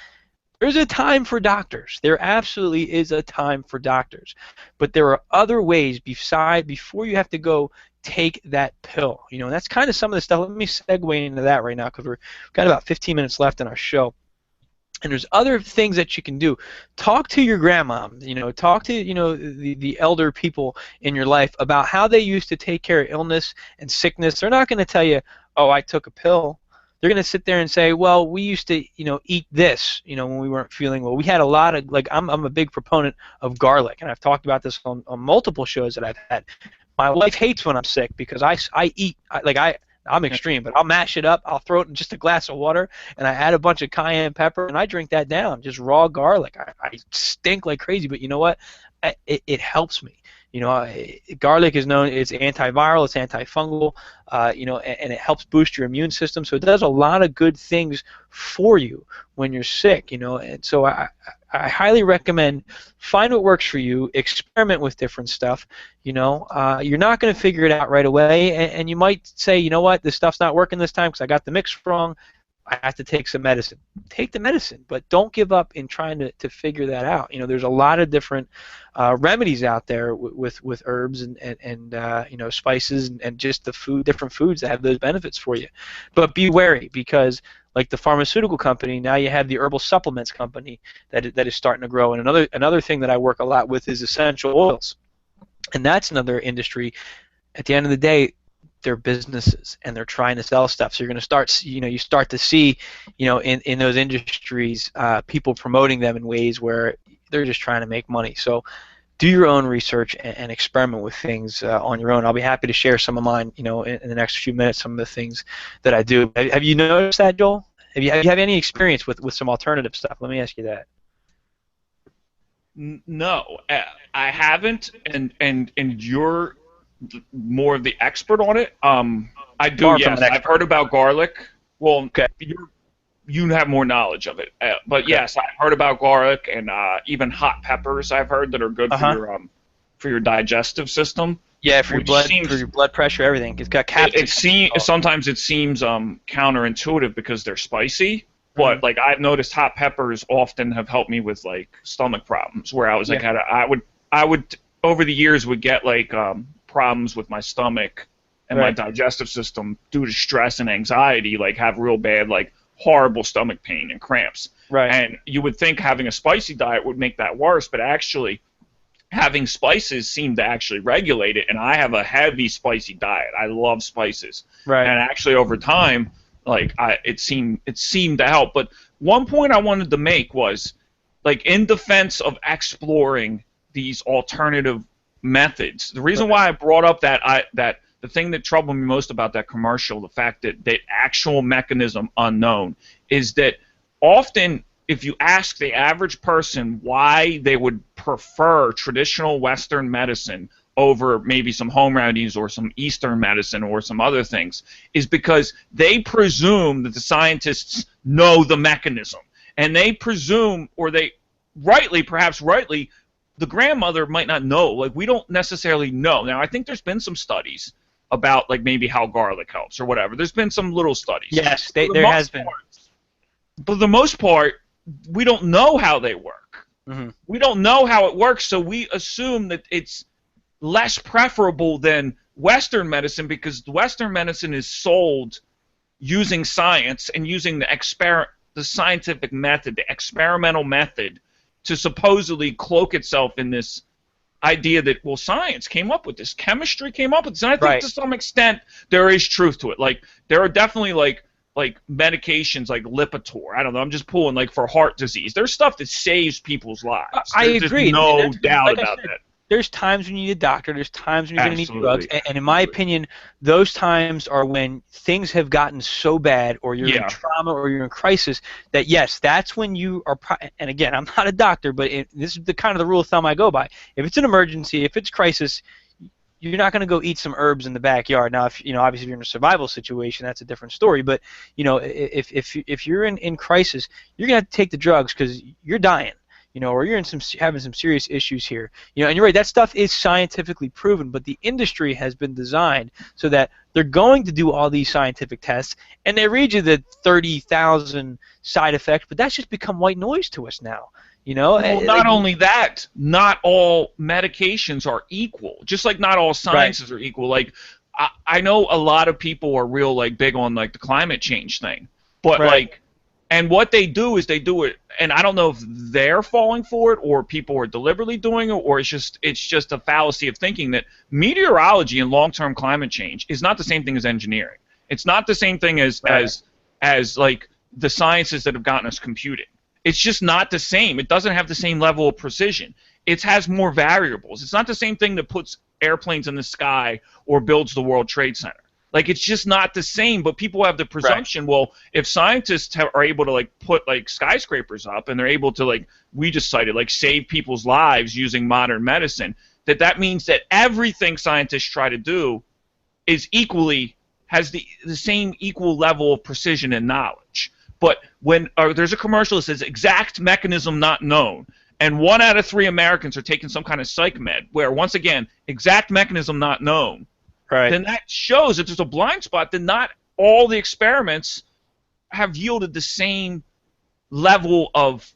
There's a time for doctors. There absolutely is a time for doctors. But there are other ways before you have to go take that pill. That's kind of some of the stuff. Let me segue into that right now because we've got about 15 minutes left in our show. And there's other things that you can do. Talk to your grandma. Talk to the elder people in your life about how they used to take care of illness and sickness. They're not going to tell you, oh, I took a pill. They're going to sit there and say, well, we used to, eat this, when we weren't feeling well. We had a lot of, like, I'm a big proponent of garlic, and I've talked about this on multiple shows that I've had. My wife hates when I'm sick because I eat, I'm extreme, but I'll mash it up, I'll throw it in just a glass of water, and I add a bunch of cayenne pepper, and I drink that down, just raw garlic. I stink like crazy, but you know what? It helps me. Garlic is known, it's antiviral, it's antifungal, and it helps boost your immune system. So it does a lot of good things for you when you're sick, and so I highly recommend find what works for you, experiment with different stuff. You're not going to figure it out right away, and you might say, you know what, this stuff's not working this time because I got the mix wrong. I have to take some medicine. Take the medicine, but don't give up in trying to figure that out. There's a lot of different remedies out there with herbs and spices and just different foods that have those benefits for you. But be wary because, like the pharmaceutical company, now you have the herbal supplements company that is starting to grow. And another thing that I work a lot with is essential oils, and that's another industry. At the end of the day, they're businesses and they're trying to sell stuff. So you're going to start, you start to see, in those industries, people promoting them in ways where they're just trying to make money. So do your own research and experiment with things on your own. I'll be happy to share some of mine, in the next few minutes, some of the things that I do. Have you noticed that, Joel? Have you had any experience with some alternative stuff? Let me ask you that. No, I haven't, and you're more of the expert on it. I do, yes. I've heard about garlic. Well, okay. You have more knowledge of it. But okay. Yes, I've heard about garlic and even hot peppers I've heard that are good for your digestive system. Yeah, for your blood pressure, everything. It's got capsaicin. Sometimes it seems counterintuitive because they're spicy. But like I've noticed hot peppers often have helped me with like stomach problems where I was like I would over the years would get like problems with my stomach and my digestive system due to stress and anxiety, like have real bad, like horrible stomach pain and cramps. Right. And you would think having a spicy diet would make that worse, but actually having spices seem to actually regulate it. And I have a heavy spicy diet. I love spices. Right. And actually over time, like it seemed to help. But one point I wanted to make was, like, in defense of exploring these alternative methods. The reason why I brought up that the thing that troubled me most about that commercial, the fact that the actual mechanism unknown, is that often if you ask the average person why they would prefer traditional Western medicine over maybe some home remedies or some Eastern medicine or some other things, is because they presume that the scientists know the mechanism. And they presume, or they perhaps rightly, the grandmother might not know. Like, we don't necessarily know. Now, I think there's been some studies about, like, maybe how garlic helps or whatever. There's been some little studies. Yes, there has been. But for the most part, we don't know how they work. Mm-hmm. We don't know how it works, so we assume that it's less preferable than Western medicine, because Western medicine is sold using science and using the scientific method, the experimental method, to supposedly cloak itself in this idea that, well, science came up with this, chemistry came up with this, and I think to some extent there is truth to it. Like, there are definitely like medications like Lipitor. I don't know. I'm just pulling, like, for heart disease. There's stuff that saves people's lives. I agree. No doubt about that. There's times when you need a doctor. There's times when you're going to need drugs. And in my opinion, those times are when things have gotten so bad, or you're in trauma, or you're in crisis, that yes, that's when you are. And again, I'm not a doctor, but this is the kind of the rule of thumb I go by. If it's an emergency, if it's crisis, you're not going to go eat some herbs in the backyard. Now, if obviously if you're in a survival situation, that's a different story. But if you're in crisis, you're going to have to take the drugs because you're dying. Or you're having some serious issues here. And you're right, that stuff is scientifically proven, but the industry has been designed so that they're going to do all these scientific tests, and they read you the 30,000 side effects, but that's just become white noise to us now. Well, not only that, not all medications are equal. Just like not all sciences are equal. Like, I know a lot of people are real, like, big on, like, the climate change thing, but like. And what they do is they do it, and I don't know if they're falling for it or people are deliberately doing it, or it's just a fallacy of thinking that meteorology and long-term climate change is not the same thing as engineering. It's not the same thing as like the sciences that have gotten us computing. It's just not the same. It doesn't have the same level of precision. It has more variables. It's not the same thing that puts airplanes in the sky or builds the World Trade Center. Like, it's just not the same, but people have the presumption, well, if scientists are able to, like, put, like, skyscrapers up, and they're able to, like, we just cited, like, save people's lives using modern medicine, that means that everything scientists try to do is has the same equal level of precision and knowledge. But when there's a commercial that says exact mechanism not known, and 1 out of 3 Americans are taking some kind of psych med, where, once again, exact mechanism not known, then that shows that there's a blind spot, that not all the experiments have yielded the same level of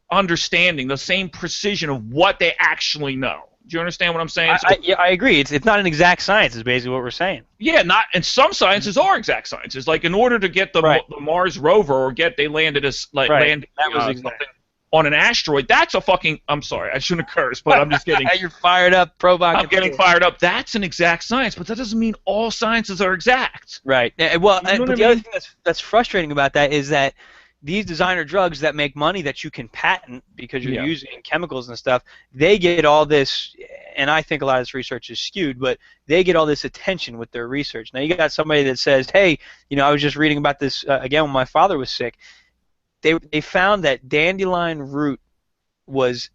understanding, the same precision of what they actually know. Do you understand what I'm saying? I agree. It's not an exact science, is basically what we're saying. Yeah, and some sciences are exact sciences. Like, in order to get the Mars rover, or they landed something on an asteroid, that's a fucking, I'm sorry, I shouldn't curse, but I'm just getting... You're fired up, provocative. I'm getting fired up. That's an exact science, but that doesn't mean all sciences are exact. Right. Well, but the other thing that's frustrating about that is that these designer drugs that make money that you can patent because you're using chemicals and stuff, they get all this, and I think a lot of this research is skewed, but they get all this attention with their research. Now, you got somebody that says, hey, I was just reading about this, again, when my father was sick. They found that Dandelion Root was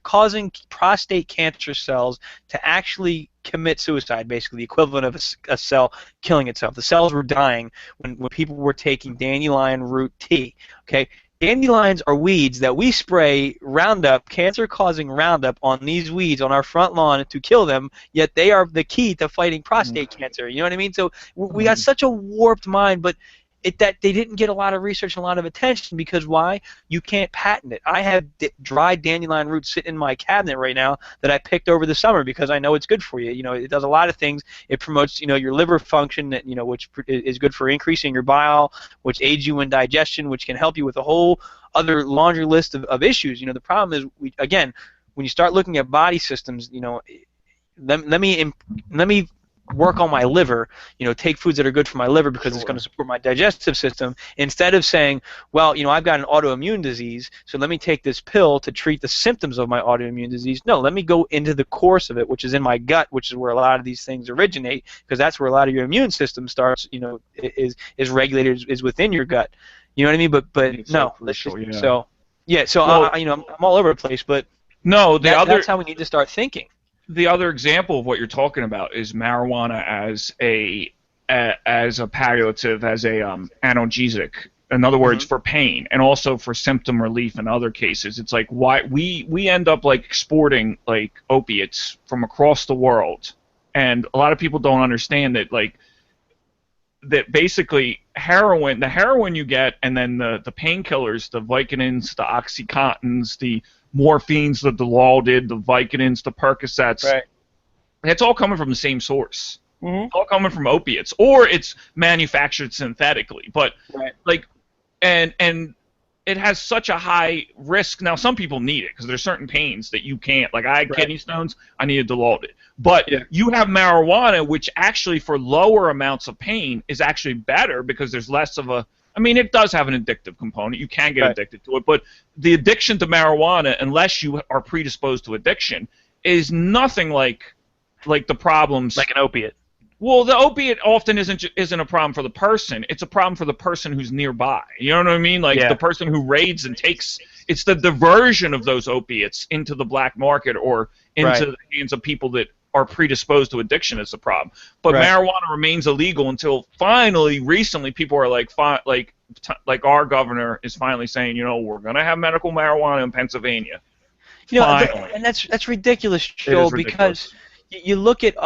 causing prostate cancer cells to actually commit suicide, basically the equivalent of a cell killing itself. The cells were dying when people were taking Dandelion Root tea. Okay, dandelions are weeds that we spray Roundup, cancer-causing Roundup, on these weeds on our front lawn to kill them, yet they are the key to fighting prostate cancer. You know what I mean? So we got such a warped mind, but that they didn't get a lot of research and a lot of attention because why? You can't patent it. I have dried dandelion root sitting in my cabinet right now that I picked over the summer because I know it's good for you. You know, it does a lot of things. It promotes, you know, your liver function, you know, which is good for increasing your bile, which aids you in digestion, which can help you with a whole other laundry list of issues. You know, the problem is, again, when you start looking at body systems, you know, let me work on my liver, you know, take foods that are good for my liver because it's going to support my digestive system, instead of saying, well, you know, I've got an autoimmune disease, so let me take this pill to treat the symptoms of my autoimmune disease. No, let me go into the course of it, which is in my gut, which is where a lot of these things originate, because that's where a lot of your immune system starts, you know, is regulated, is within your gut. You know what I mean? But no, so yeah, so well, you know, I'm all over the place, but no, that's how we need to start thinking. The other example of what you're talking about is marijuana as a palliative, as a analgesic. In other words, for pain, and also for symptom relief in other cases. It's like why we end up like exporting like opiates from across the world, and a lot of people don't understand that, like, that basically the heroin you get, and then the painkillers, the Vicodins, the Oxycontins, the morphines, the Dilaudid, the Vicodins, the Percocets. Right. It's all coming from the same source. Mm-hmm. It's all coming from opiates, or it's manufactured synthetically. But like, and it has such a high risk. Now, some people need it because there's certain pains that you can't. Like, I had kidney stones, I needed Dilaudid. But you have marijuana, which actually for lower amounts of pain is actually better because there's less of a. I mean, it does have an addictive component. You can get addicted to it, but the addiction to marijuana, unless you are predisposed to addiction, is nothing like the problems. Like an opiate. Well, the opiate often isn't a problem for the person. It's a problem for the person who's nearby. You know what I mean? Like the person who raids and takes. It's the diversion of those opiates into the black market or into the hands of people that are predisposed to addiction is the problem. But marijuana remains illegal until finally, recently, people are like our governor is finally saying, you know, we're going to have medical marijuana in Pennsylvania. You know, and that's ridiculous, Joe, because you look at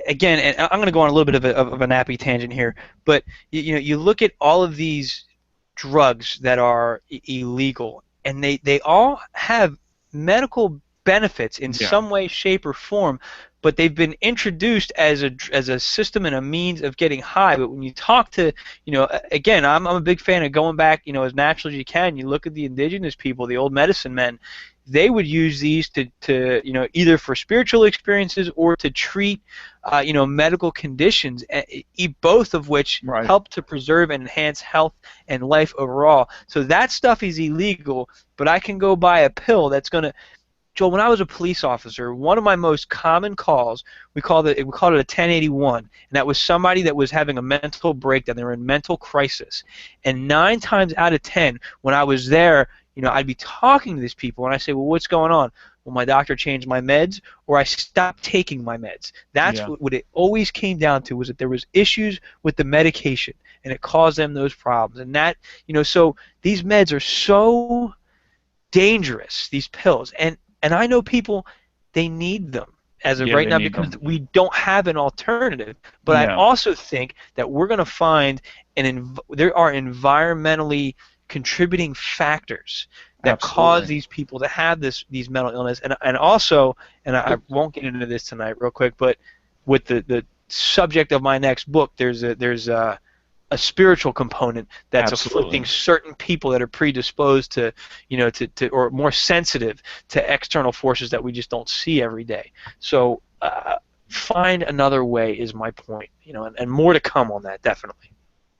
again, and I'm going to go on a little bit of a nappy tangent here, but you know, you look at all of these drugs that are illegal, and they all have medical benefits in some way, shape, or form, but they've been introduced as a system and a means of getting high. But when you talk to, you know, again, I'm a big fan of going back, you know, as natural as you can. You look at the indigenous people, the old medicine men. They would use these to you know, either for spiritual experiences or to treat you know, medical conditions, both of which help to preserve and enhance health and life overall. So that stuff is illegal, but I can go buy a pill that's going to. Joel, when I was a police officer, one of my most common calls, we called it a 1081, and that was somebody that was having a mental breakdown. They were in mental crisis. And 9 times out of 10, when I was there, you know, I'd be talking to these people, and I say, well, what's going on? Well, my doctor changed my meds, or I stopped taking my meds. That's what it always came down to, was that there was issues with the medication, and it caused them those problems. And that, you know, so these meds are so dangerous, these pills, and I know people, they need them as of right now because we don't have an alternative. But I also think that we're going to find there are environmentally contributing factors that cause these people to have these mental illness. And also, and I won't get into this tonight real quick, but with the subject of my next book, there's a spiritual component that's afflicting certain people that are predisposed to, you know, to or more sensitive to external forces that we just don't see every day. So find another way is my point, you know, and more to come on that, definitely.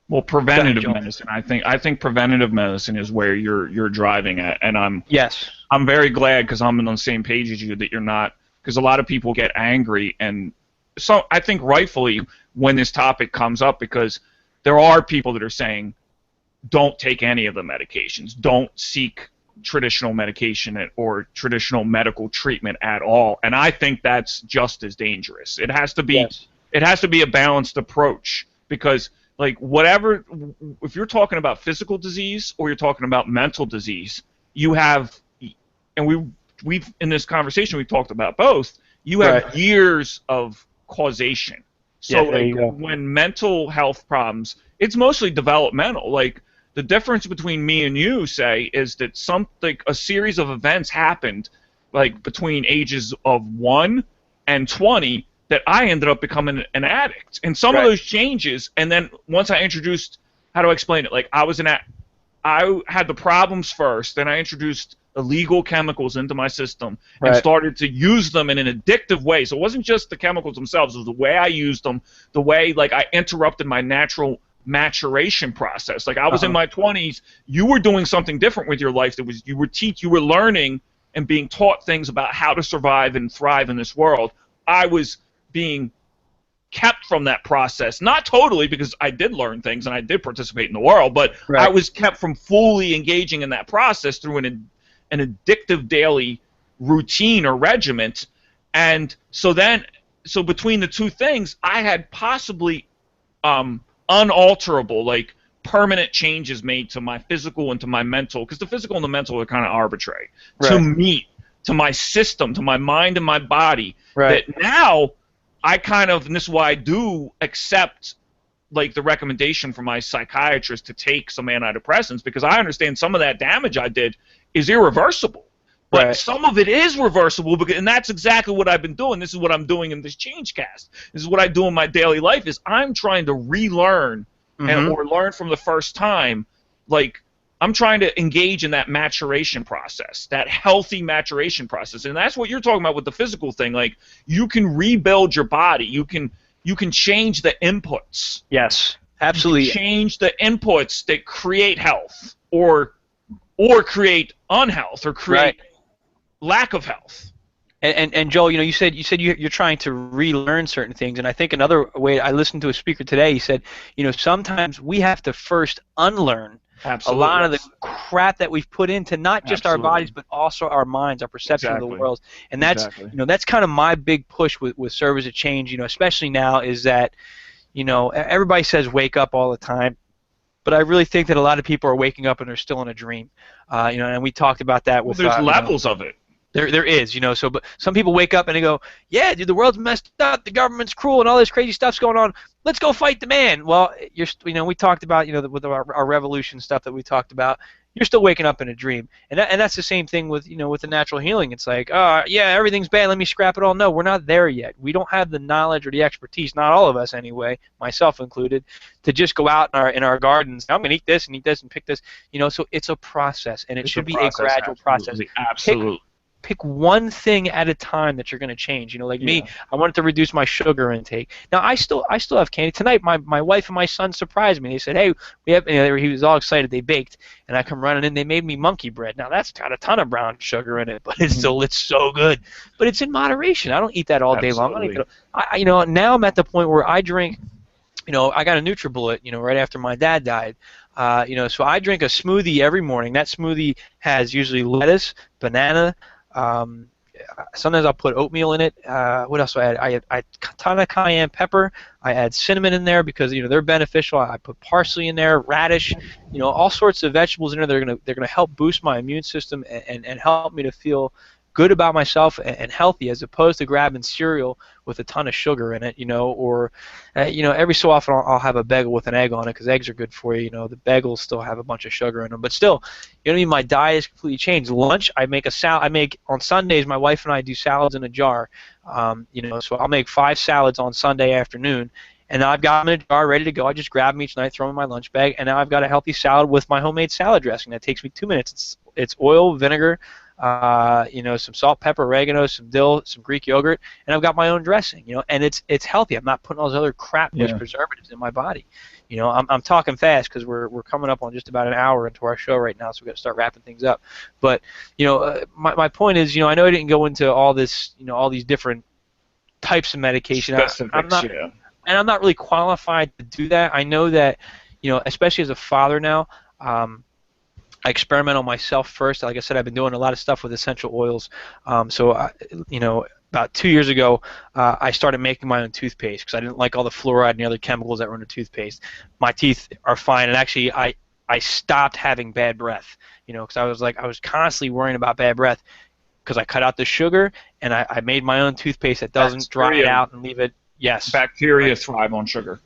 Well, preventative medicine. I think preventative medicine is where you're driving at, and I'm very glad because I'm on the same page as you that you're not, because a lot of people get angry, and so I think rightfully when this topic comes up, because there are people that are saying, don't take any of the medications. Don't seek traditional medication or traditional medical treatment at all. And I think that's just as dangerous. It has to be it has to be a balanced approach, because like whatever, if you're talking about physical disease or you're talking about mental disease, you have, and we've in this conversation we've talked about both, you have years of causation. So like when mental health problems, it's mostly developmental. Like, the difference between me and you, say, is that a series of events happened, like between ages of 1 and 20, that I ended up becoming an addict. And some of those changes, and then once I introduced, how do I explain it? Like, I had the problems first, then I introduced illegal chemicals into my system and started to use them in an addictive way. So it wasn't just the chemicals themselves, it was the way I used them, the way, like, I interrupted my natural maturation process. Like, I was in my 20s, you were doing something different with your life. That was, you were learning and being taught things about how to survive and thrive in this world. I was being kept from that process, not totally, because I did learn things and I did participate in the world, but I was kept from fully engaging in that process through an addictive daily routine or regiment. And so between the two things, I had possibly unalterable, like, permanent changes made to my physical and to my mental, because the physical and the mental are kind of arbitrary, to my system, to my mind and my body, that now I kind of, and this is why I do accept, like, the recommendation from my psychiatrist to take some antidepressants, because I understand some of that damage I did is irreversible. But some of it is reversible, and that's exactly what I've been doing. This is what I'm doing in this Changecast. This is what I do in my daily life, is I'm trying to relearn or learn from the first time. Like, I'm trying to engage in that maturation process, that healthy maturation process. And that's what you're talking about with the physical thing. Like, you can rebuild your body. You can change the inputs. Yes, absolutely. You can change the inputs that create health or create unhealth or create lack of health. And Joel, you said you're trying to relearn certain things, and I think another way, I listened to a speaker today. He said, sometimes we have to first unlearn a lot of the crap that we've put into not just our bodies, but also our minds, our perception of the world. And that's that's kind of my big push with Service of Change. Especially now, is that everybody says wake up all the time. But I really think that a lot of people are waking up and they're still in a dream, and we talked about that with. There's levels of it. There is, So, but some people wake up and they go, "Yeah, dude, the world's messed up, the government's cruel, and all this crazy stuff's going on. Let's go fight the man." Well, we talked about, with our revolution stuff that we talked about. You're still waking up in a dream, and that's the same thing with with the natural healing. It's like, yeah, everything's bad, let me scrap it all. No, we're not there yet. We don't have the knowledge or the expertise, not all of us anyway, myself included, to just go out in our gardens. I'm gonna eat this and pick this. So it's a process, and it should be a gradual process. Absolutely. Pick one thing at a time that you're going to change. Like me, I wanted to reduce my sugar intake. Now I still have candy. Tonight my wife and my son surprised me. They said, "Hey, we have," he was all excited. They baked, and I come running in. They made me monkey bread. Now that's got a ton of brown sugar in it, but it's so good. But it's in moderation. I don't eat that all day long. Now I'm at the point where I drink. I got a NutriBullet, right after my dad died. So I drink a smoothie every morning. That smoothie has usually lettuce, banana. Sometimes I'll put oatmeal in it. What else do I add? I add a ton of cayenne pepper. I add cinnamon in there because they're beneficial. I put parsley in there, radish, all sorts of vegetables in there. They're gonna help boost my immune system and help me to feel good about myself and healthy, as opposed to grabbing cereal with a ton of sugar in it, or every so often I'll have a bagel with an egg on it because eggs are good for you. The bagels still have a bunch of sugar in them, but still, my diet is completely changed. Lunch, I make a salad. On Sundays, my wife and I do salads in a jar. So I'll make 5 salads on Sunday afternoon, and I've got them in a jar ready to go. I just grab them each night, throw them in my lunch bag, and now I've got a healthy salad with my homemade salad dressing. That takes me 2 minutes. It's oil, vinegar, some salt, pepper, oregano, some dill, some Greek yogurt, and I've got my own dressing, and it's healthy. I'm not putting all those other crap with preservatives in my body. I'm talking fast because we're coming up on just about an hour into our show right now, so we've got to start wrapping things up. But my point is, I know I didn't go into all this, all these different types of medication. I'm not really qualified to do that. I know that, especially as a father now. I experiment on myself first. Like I said, I've been doing a lot of stuff with essential oils. About 2 years ago, I started making my own toothpaste because I didn't like all the fluoride and the other chemicals that were in the toothpaste. My teeth are fine, and actually, I stopped having bad breath. Because I was constantly worrying about bad breath because I cut out the sugar and I made my own toothpaste that doesn't dry it out and leave it. Yes. Bacteria thrive on sugar.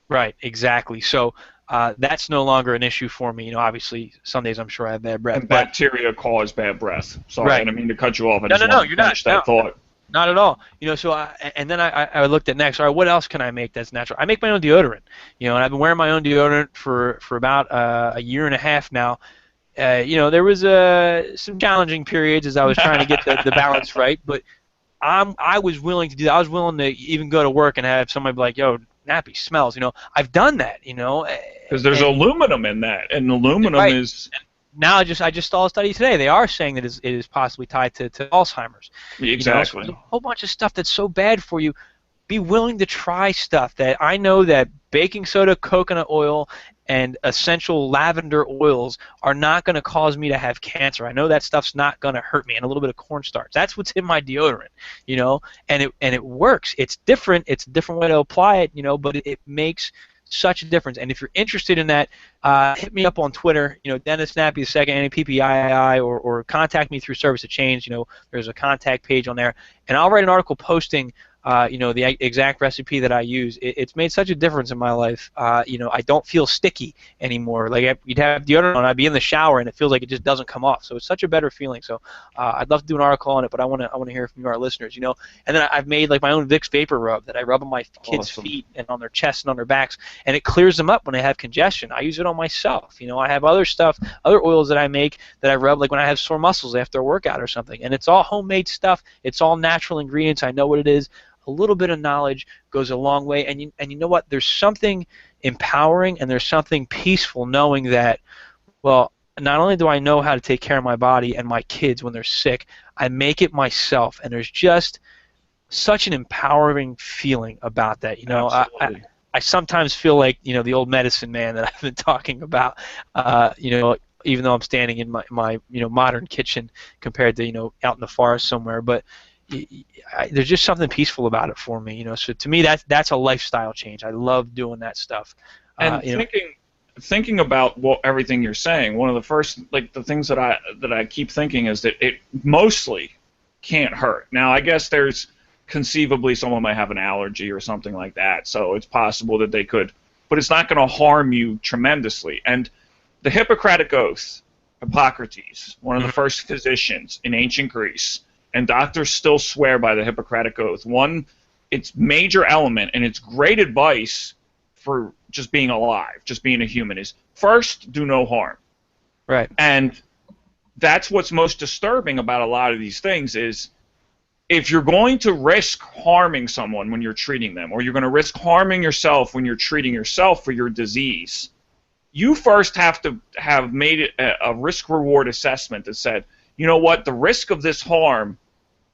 Right, exactly. So That's no longer an issue for me. Obviously some days I'm sure I have bad breath. And bacteria cause bad breath. Sorry, I Right. didn't mean to cut you off. I No, just no, no, wanted you're to not. finish No, that thought. not at all. So and then I looked at next. All right, what else can I make that's natural? I make my own deodorant. And I've been wearing my own deodorant for about a year and a half now. There was some challenging periods as I was trying to get the balance right, but I was willing to do that. I was willing to even go to work and have somebody be like, "Yo, Nappy smells." I've done that. Because there's and, aluminum in that, and aluminum right. is. Now I just saw a study today. They are saying that it is possibly tied to Alzheimer's. Exactly. So there's a whole bunch of stuff that's so bad for you. Be willing to try stuff that I know that baking soda, coconut oil, and essential lavender oils are not going to cause me to have cancer. I know that stuff's not going to hurt me, and a little bit of cornstarch. That's what's in my deodorant, and it works. It's different. It's a different way to apply it, but it makes such a difference. And if you're interested in that, hit me up on Twitter, Dennis Snappy the second, NAPPII, or contact me through Service of Change. There's a contact page on there, and I'll write an article posting the exact recipe that I use. It's made such a difference in my life. I don't feel sticky anymore. Like you'd have deodorant on, I'd be in the shower and it feels like it just doesn't come off. So it's such a better feeling. So I'd love to do an article on it, but I want to hear from you, our listeners. And then I've made like my own Vicks Vapor Rub that I rub on my kids' feet and on their chests and on their backs, and it clears them up when they have congestion. I use it on myself. I have other stuff, other oils that I make that I rub like when I have sore muscles after a workout or something. And it's all homemade stuff. It's all natural ingredients. I know what it is. A little bit of knowledge goes a long way, and you know what? There's something empowering and there's something peaceful knowing that, well, not only do I know how to take care of my body and my kids when they're sick, I make it myself, and there's just such an empowering feeling about that. I sometimes feel like the old medicine man that I've been talking about. Even though I'm standing in my modern kitchen compared to out in the forest somewhere, but there's just something peaceful about it for me, So to me, that's a lifestyle change. I love doing that stuff. And thinking about everything you're saying, one of the first the things that I keep thinking is that it mostly can't hurt. Now, I guess there's conceivably someone might have an allergy or something like that, so it's possible that they could, but it's not going to harm you tremendously. And the Hippocratic Oath, Hippocrates, one of the first physicians in ancient Greece. And doctors still swear by the Hippocratic Oath. Its major element and its great advice for just being alive, just being a human, is first, do no harm. Right. And that's what's most disturbing about a lot of these things is if you're going to risk harming someone when you're treating them, or you're going to risk harming yourself when you're treating yourself for your disease, you first have to have made a risk-reward assessment that said, you know what, the risk of this harm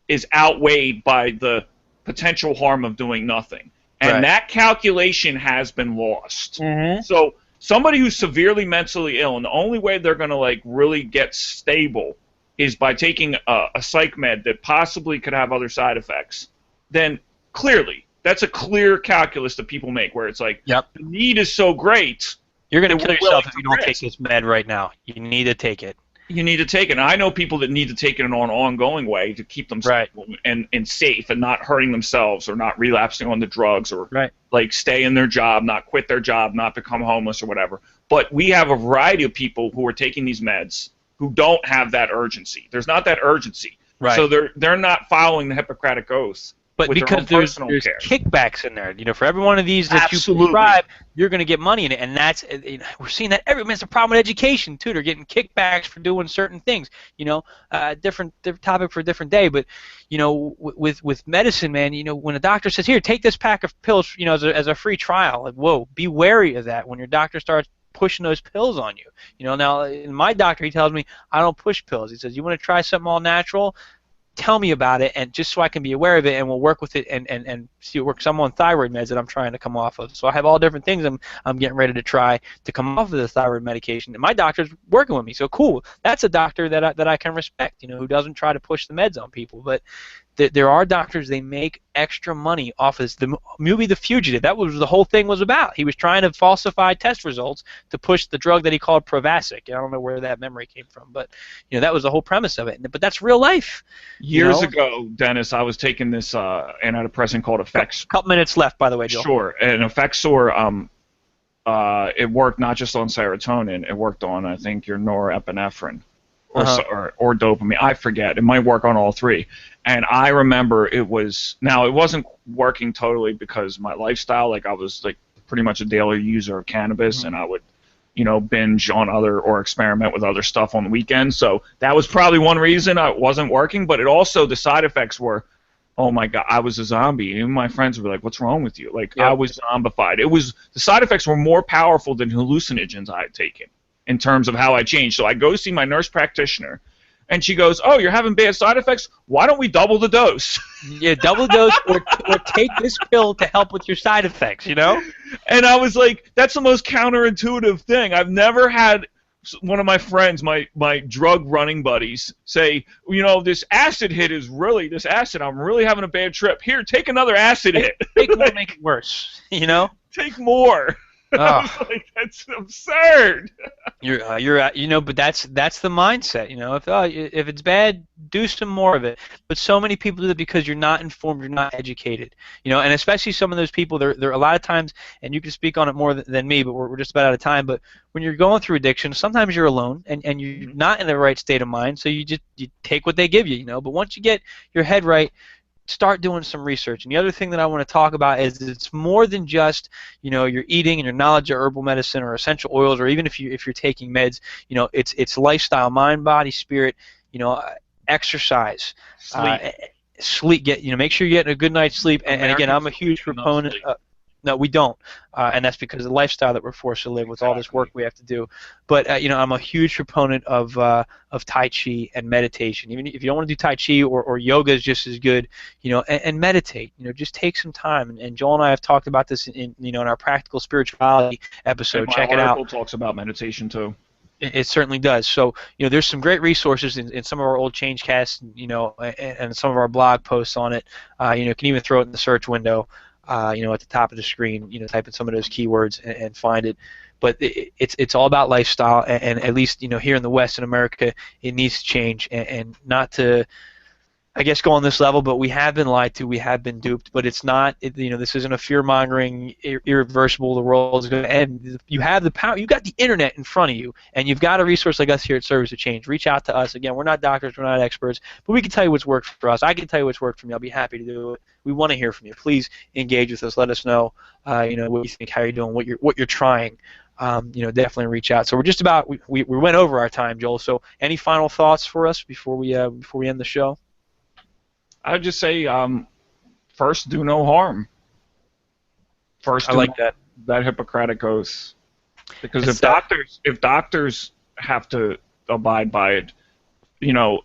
is outweighed by the potential harm of doing nothing. And that calculation has been lost. Mm-hmm. So somebody who's severely mentally ill, and the only way they're going to really get stable is by taking a psych med that possibly could have other side effects, then clearly that's a clear calculus that people make where it's like, yep, the need is so great. You're going to kill yourself if you don't take this med right now. You need to take it. You need to take it. And I know people that need to take it in an ongoing way to keep them stable and safe and not hurting themselves or not relapsing on the drugs or stay in their job, not quit their job, not become homeless or whatever. But we have a variety of people who are taking these meds who don't have that urgency. There's not that urgency. Right. So they're not following the Hippocratic Oath. But because there's kickbacks in there, for every one of these that you prescribe, you're going to get money in it, and that's we're seeing that it's a problem with education too. They're getting kickbacks for doing certain things. Different topic for a different day, but with medicine, man, when a doctor says, "Here, take this pack of pills," as a free trial, like, whoa, be wary of that when your doctor starts pushing those pills on you. Now my doctor, he tells me I don't push pills. He says, "You want to try something all natural? Tell me about it, and just so I can be aware of it, and we'll work with it and see what works." I'm on thyroid meds that I'm trying to come off of, so I have all different things I'm getting ready to try to come off of the thyroid medication. And my doctor's working with me, so cool. That's a doctor that I can respect, who doesn't try to push the meds on people. But there are doctors, they make extra money off of this. The movie The Fugitive, that was the whole thing was about. He was trying to falsify test results to push the drug that he called Provasic. I don't know where that memory came from, but that was the whole premise of it. But that's real life. Years ago, Dennis, I was taking this antidepressant called Effexor. Couple minutes left, by the way, Joe. Sure, and Effexor. it worked not just on serotonin, it worked on, I think, your norepinephrine or dopamine. I forget. It might work on all three. And I remember it wasn't working totally because my lifestyle, like I was like pretty much a daily user of cannabis, and I would, binge on or experiment with other stuff on the weekends. So that was probably one reason it wasn't working, but it also, the side effects were, oh my God, I was a zombie. Even my friends were like, what's wrong with you? Like, I was zombified. The side effects were more powerful than hallucinogens I had taken in terms of how I changed. So I go see my nurse practitioner, and she goes, oh, you're having bad side effects? Why don't we double the dose? Yeah, double the dose or take this pill to help with your side effects, And I was like, that's the most counterintuitive thing. I've never had one of my friends, my drug running buddies, say, this acid hit is really, this acid, I'm really having a bad trip. Here, take another acid hit. Take more, make it worse, Take more. I was like, that's absurd. But that's the mindset. If it's bad, do some more of it. But so many people do that because you're not informed, you're not educated. And especially some of those people, they're a lot of times, and you can speak on it more than me, but we're just about out of time. But when you're going through addiction, sometimes you're alone and you're not in the right state of mind, so you take what they give you. But once you get your head right, start doing some research. And the other thing that I want to talk about is it's more than just your eating and your knowledge of herbal medicine or essential oils, or even if you're taking meds. It's lifestyle, mind, body, spirit. Exercise, sleep. Make sure you're getting a good night's sleep. And again, I'm a huge proponent. No, we don't, and that's because of the lifestyle that we're forced to live with all this work we have to do. But I'm a huge proponent of Tai Chi and meditation. Even if you don't want to do Tai Chi or yoga is just as good, and meditate. Just take some time. And Joel and I have talked about this in our practical spirituality episode. Check it out. My article talks about meditation too. It certainly does. So, there's some great resources in some of our old Changecasts, and some of our blog posts on it. You can even throw it in the search window. At the top of the screen, type in some of those keywords and find it. But it's all about lifestyle, and at least here in the West in America, it needs to change, and not to, I guess, go on this level. But we have been lied to, we have been duped. But it's not, this isn't a fear-mongering, irreversible. The world is going to end. You have the power. You've got the internet in front of you, and you've got a resource like us here at Service of Change. Reach out to us. Again, we're not doctors, we're not experts, but we can tell you what's worked for us. I can tell you what's worked for me. I'll be happy to do it. We want to hear from you. Please engage with us. Let us know, what you think, how you're doing, what you're trying. Definitely reach out. So we're just about we went over our time, Joel. So any final thoughts for us before we end the show? I would just say, first, do no harm. First, I like that Hippocratic oath, because if doctors have to abide by it, a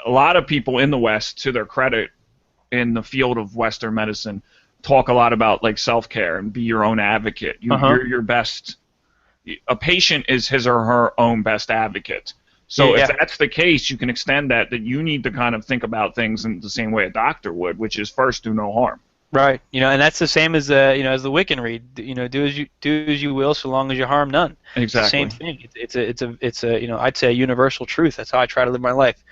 lot of people in the West, to their credit, in the field of Western medicine, talk a lot about like self-care and be your own advocate. You're your best. A patient is his or her own best advocate. So if that's the case, you can extend that you need to kind of think about things in the same way a doctor would, which is first, do no harm. Right. And that's the same as as the Wiccan read. Do as you will, so long as you harm none. Exactly. It's the same thing. It's a I'd say a universal truth. That's how I try to live my life.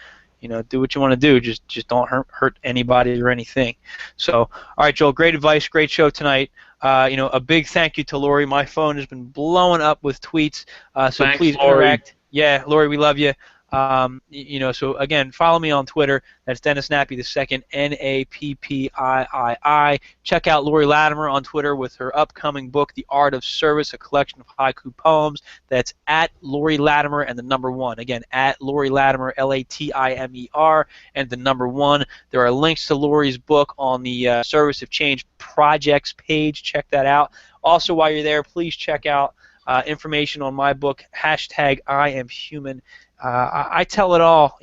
Do what you want to do. Just don't hurt anybody or anything. So, all right, Joel, great advice, great show tonight. A big thank you to Lori. My phone has been blowing up with tweets. So thanks, please Lori. interact. Yeah, Lori, we love you. So again, follow me on Twitter. That's Dennis Nappy II, Nappii. Check out Lori Latimer on Twitter with her upcoming book, The Art of Service, a collection of haiku poems. That's at Lori Latimer and the number 1. Again, at Lori Latimer, Latimer, and the number 1. There are links to Lori's book on the Service of Change projects page. Check that out. Also, while you're there, please check out information on my book, #IamHuman. I tell it all,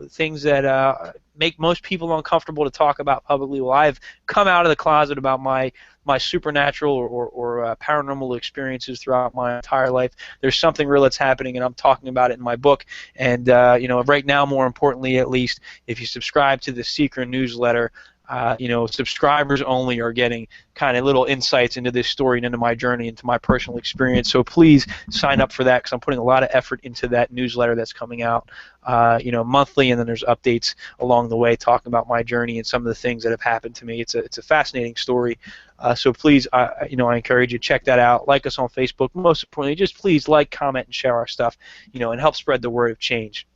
things that make most people uncomfortable to talk about publicly. Well, I've come out of the closet about my supernatural or paranormal experiences throughout my entire life. There's something real that's happening, and I'm talking about it in my book. And right now, more importantly, at least, if you subscribe to the Seeker newsletter, Subscribers only are getting kind of little insights into this story and into my journey, into my personal experience. So please sign up for that, because I'm putting a lot of effort into that newsletter that's coming out, monthly, and then there's updates along the way talking about my journey and some of the things that have happened to me. It's a fascinating story. So please, I encourage you to check that out. Like us on Facebook. Most importantly, just please like, comment, and share our stuff, and help spread the word of change.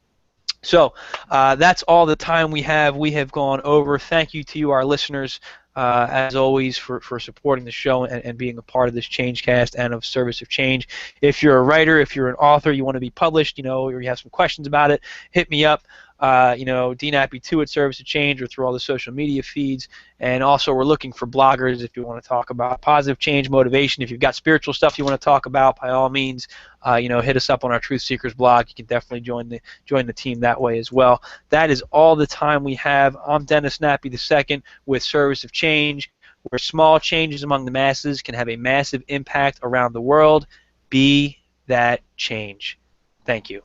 So that's all the time we have. We have gone over. Thank you to you, our listeners, as always, for supporting the show and being a part of this Changecast and of Service of Change. If you're a writer, if you're an author, you want to be published, or you have some questions about it, hit me up. DNappy2 at Service of Change, or through all the social media feeds. And also, we're looking for bloggers if you want to talk about positive change, motivation. If you've got spiritual stuff you want to talk about, by all means, hit us up on our Truth Seekers blog. You can definitely join the team that way as well. That is all the time we have. I'm Dennis Nappy II with Service of Change, where small changes among the masses can have a massive impact around the world. Be that change. Thank you.